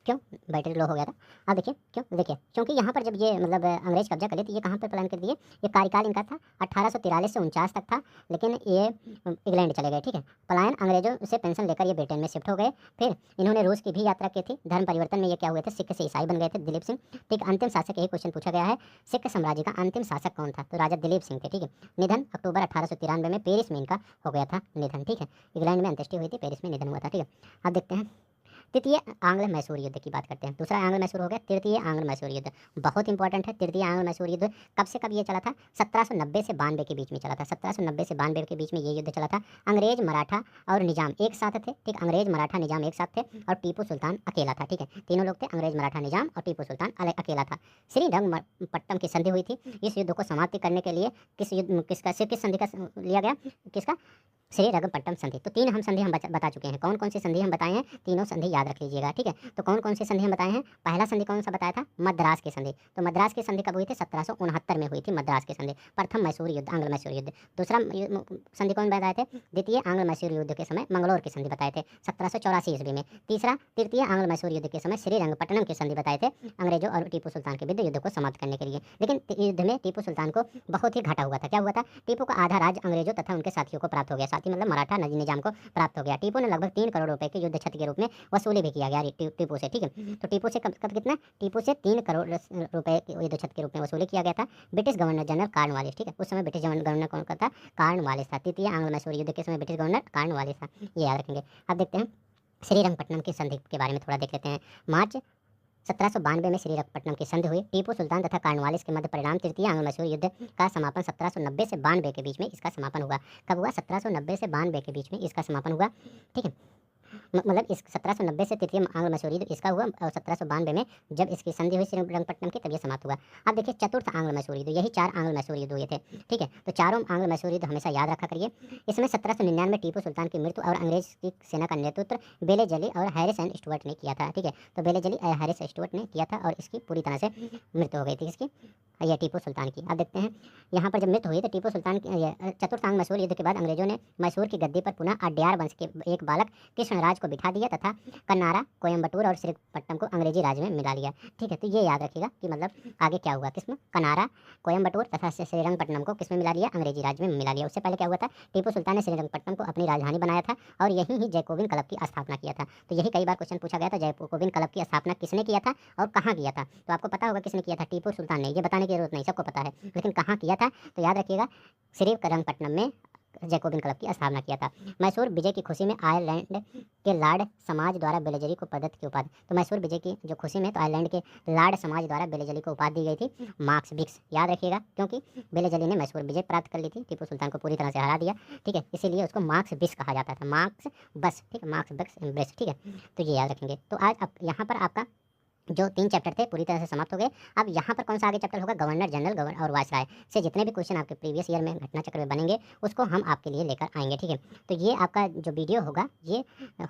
S1: क्यों? बैटरी लो हो गया था। अब देखिए क्यों, देखिए क्योंकि यहाँ पर जब ये मतलब अंग्रेज कब्जा कर लिए तो ये कहाँ पर पलायन कर दिए? ये कार्यकाल इनका था 1843 से 49 तक था, लेकिन ये इंग्लैंड चले गए, ठीक है। पलायन, अंग्रेजों से पेंशन लेकर ये ब्रिटेन में शिफ्ट हो गए। फिर इन्होंने रूस की भी यात्रा की थी। धर्म परिवर्तन में ये क्या हुए थे? सिख से ईसाई बन गए थे दिलीप सिंह, ठीक। अंतिम शासक, यही क्वेश्चन पूछा गया है, सिख साम्राज्य का अंतिम शासक कौन था? तो राजा दिलीप सिंह थे, ठीक है। निधन अक्टूबर 1893 में पेरिस में इनका हो गया था निधन, ठीक है। इंग्लैंड में अंत्येष्टि हुई थी, पेरिस में निधन हुआ था, ठीक है। अब देखते हैं तृतीय आंग्ल मैसूर युद्ध की बात करते हैं। दूसरा आंग्ल मैसूर हो गया, तृतीय आंग्ल मैसूर युद्ध बहुत इंपॉर्टेंट है। तृतीय आंग्ल मैसूर युद्ध कब से कब ये चला था? 1790 से 92 के बीच में चला था। 1790 से 92 के बीच में ये युद्ध चला था। अंग्रेज, मराठा और निजाम एक साथ थे, ठीक, अंग्रेज, मराठा, निजाम एक साथ थे और टीपू सुल्तान अकेला था, ठीक है, तीनों लोग थे, अंग्रेज, मराठा, निजाम और टीपू सुल्तान अकेला था। श्रीरंगपट्टनम की संधि हुई थी। इस युद्ध को समाप्ति करने के लिए किस संधि का लिया गया? किसका? श्रीरंगपट्टनम संधि। तो तीन हम संधि हम बता चुके हैं। कौन कौन सी संधि हम बताए हैं? तीनों संधि याद रख लीजिएगा, ठीक है। तो कौन कौन सी संधि हम बताए हैं? पहला संधि कौन सा बताया था? मद्रास की संधि। तो मद्रास की संधि कब हुई थी? 1769 में हुई थी मद्रास की संधि। प्रथम मैसूर युद्ध, आंग्ल मैसूर युद्ध। दूसरा संधि कौन बताए थे? द्वितीय आंग्ल मैसूर युद्ध के समय मंगलौर की संधि बताए थे 1784 ईस्वी में। तीसरा तृतीय आंग्ल मैसूर युद्ध के समय श्रीरंगपट्टनम की संधि बताए थे अंग्रेजों और टीपू सुल्तान के विरुद्ध युद्ध को समाप्त करने के लिए। लेकिन युद्ध में टीपू सुल्तान को बहुत ही घाटा हुआ था। क्या हुआ था? टीपू को आधा राज्य अंग्रेजों तथा उनके साथियों को प्राप्त हो गया। साथी मतलब मराठा निजाम को प्राप्त हो गया। टीपू ने लगभग 3 करोड़ रुपए के युद्ध क्षति के रूप में वसूली भी किया गया टीपू से, ठीक है। तो टीपू से कब कितना? टीपू से 3 करोड़ रुपए के युद्ध क्षति के रूप में वसूली किया गया था। ब्रिटिश गवर्नर जनरल कॉर्नवालिस, ठीक है, उस समय ब्रिटिश गवर्नर कौन था? कॉर्नवालिस था। तृतीय आंग्ल मैसूर युद्ध के समय ब्रिटिश गवर्नर कॉर्नवालिस था, ये याद रखेंगे। अब देखते हैं श्रीरंगपट्टनम की संधि के बारे में थोड़ा देख लेते हैं। मार्च 1792 में श्रीरंगपट्टनम की संधि हुई। टीपू सुल्तान तथा कॉर्नवालिस के मध्य परिणाम तृतीय आंग्ल मैसूर युद्ध का समापन 1790 से 92 के बीच में इसका समापन हुआ। कब हुआ? 1790 से 92 के बीच में इसका समापन हुआ, ठीक है। मतलब इस 1790 से तृतीय आंग्ल मैसूर युद्ध इसका हुआ और 1792 में जब इसकी संधि हुई श्रीरंगपट्टनम की तब ये समाप्त हुआ। अब देखिए चतुर्थ आंग्ल मैसूर युद्ध, यही 4 आंग्ल मैसूर युद्ध हुए थे, ठीक है। तो चारों आंग्ल मैसूर युद्ध हमेशा याद रखा करिए। इसमें 1799 टीपू सुल्तान की मृत्यु और अंग्रेज की सेना का नेतृत्व बेले जली और हैरिस एंड स्टुअर्ट ने किया था, ठीक है। तो बेले जली हैरिस स्टुअर्ट ने किया था और इसकी पूरी तरह से मृत्यु हो गई थी, इसकी, यह टीपू सुल्तान की। अब देखते हैं यहाँ पर जब मृत्यु हुई तो टीपू सुल्तान की चतुर्थ आंग्ल मैसूर युद्ध के बाद अंग्रेजों ने मैसूर की गद्दी पर पुनः अड्यार वंश के एक बालक कृष्णराज को बिठा दिया तथा कन्नारा, कोयम्बटूर और श्रीरंगपट्टनम को अंग्रेजी राज में मिला लिया, ठीक है। तो ये याद रखिएगा कि मतलब आगे क्या हुआ, किसमें? कनारा, कोयम्बटूर तथा श्रीरंगपट्टनम को किसमें मिला लिया? अंग्रेजी राज में मिला लिया। उससे पहले क्या हुआ था? टीपू सुल्तान ने श्रीरंगपट्टनम को अपनी राजधानी बनाया था और यहीं ही जैकोबिन क्लब की स्थापना किया था। तो यही कई बार क्वेश्चन पूछा गया था, जैकोबिन क्लब की स्थापना किसने किया था और कहाँ किया था? तो आपको पता होगा किसने किया था? टीपू सुल्तान ने। ये बताने की जरूरत नहीं, सबको पता है, लेकिन कहाँ किया था? तो याद रखिएगा श्रीरंगपट्टनम में जैकोबिन क्लब की स्थापना किया था। मैसूर विजय की खुशी में आयरलैंड के लॉर्ड समाज द्वारा बेलेजली को पदक की उपाधि, तो मैसूर विजय की जो खुशी में तो आयरलैंड के लॉर्ड समाज द्वारा बेलेजली को उपाधि दी गई थी मार्क्स बिक्स, याद रखिएगा, क्योंकि बेलेजली ने मैसूर विजय प्राप्त कर ली थी, टीपू सुल्तान को पूरी तरह से हरा दिया, ठीक है, इसीलिए उसको मार्क्स बिक्स कहा जाता था, मार्क्स बस, ठीक है, मार्क्स बिक्स एम्ब्रेस, ठीक है। तो ये याद रखेंगे। तो आज अब यहाँ पर आपका जो 3 चैप्टर थे पूरी तरह से समाप्त हो गए। अब यहाँ पर कौन सा आगे चैप्टर होगा? गवर्नर जनरल और वायसराय से जितने भी क्वेश्चन आपके प्रीवियस ईयर में घटना चक्र में बनेंगे उसको हम आपके लिए लेकर आएंगे, ठीक है। तो ये आपका जो वीडियो होगा ये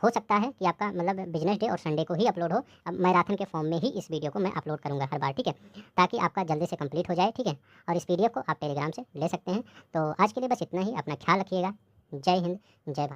S1: हो सकता है कि आपका मतलब बिजनेस डे और संडे को ही अपलोड हो। अब मैराथन के फॉर्म में ही इस वीडियो को मैं अपलोड करूँगा हर बार, ठीक है, ताकि आपका जल्दी से कंप्लीट हो जाए, ठीक है। और इस पीडीएफ को आप टेलीग्राम से ले सकते हैं। तो आज के लिए बस इतना ही। अपना ख्याल रखिएगा। जय हिंद, जय भारत।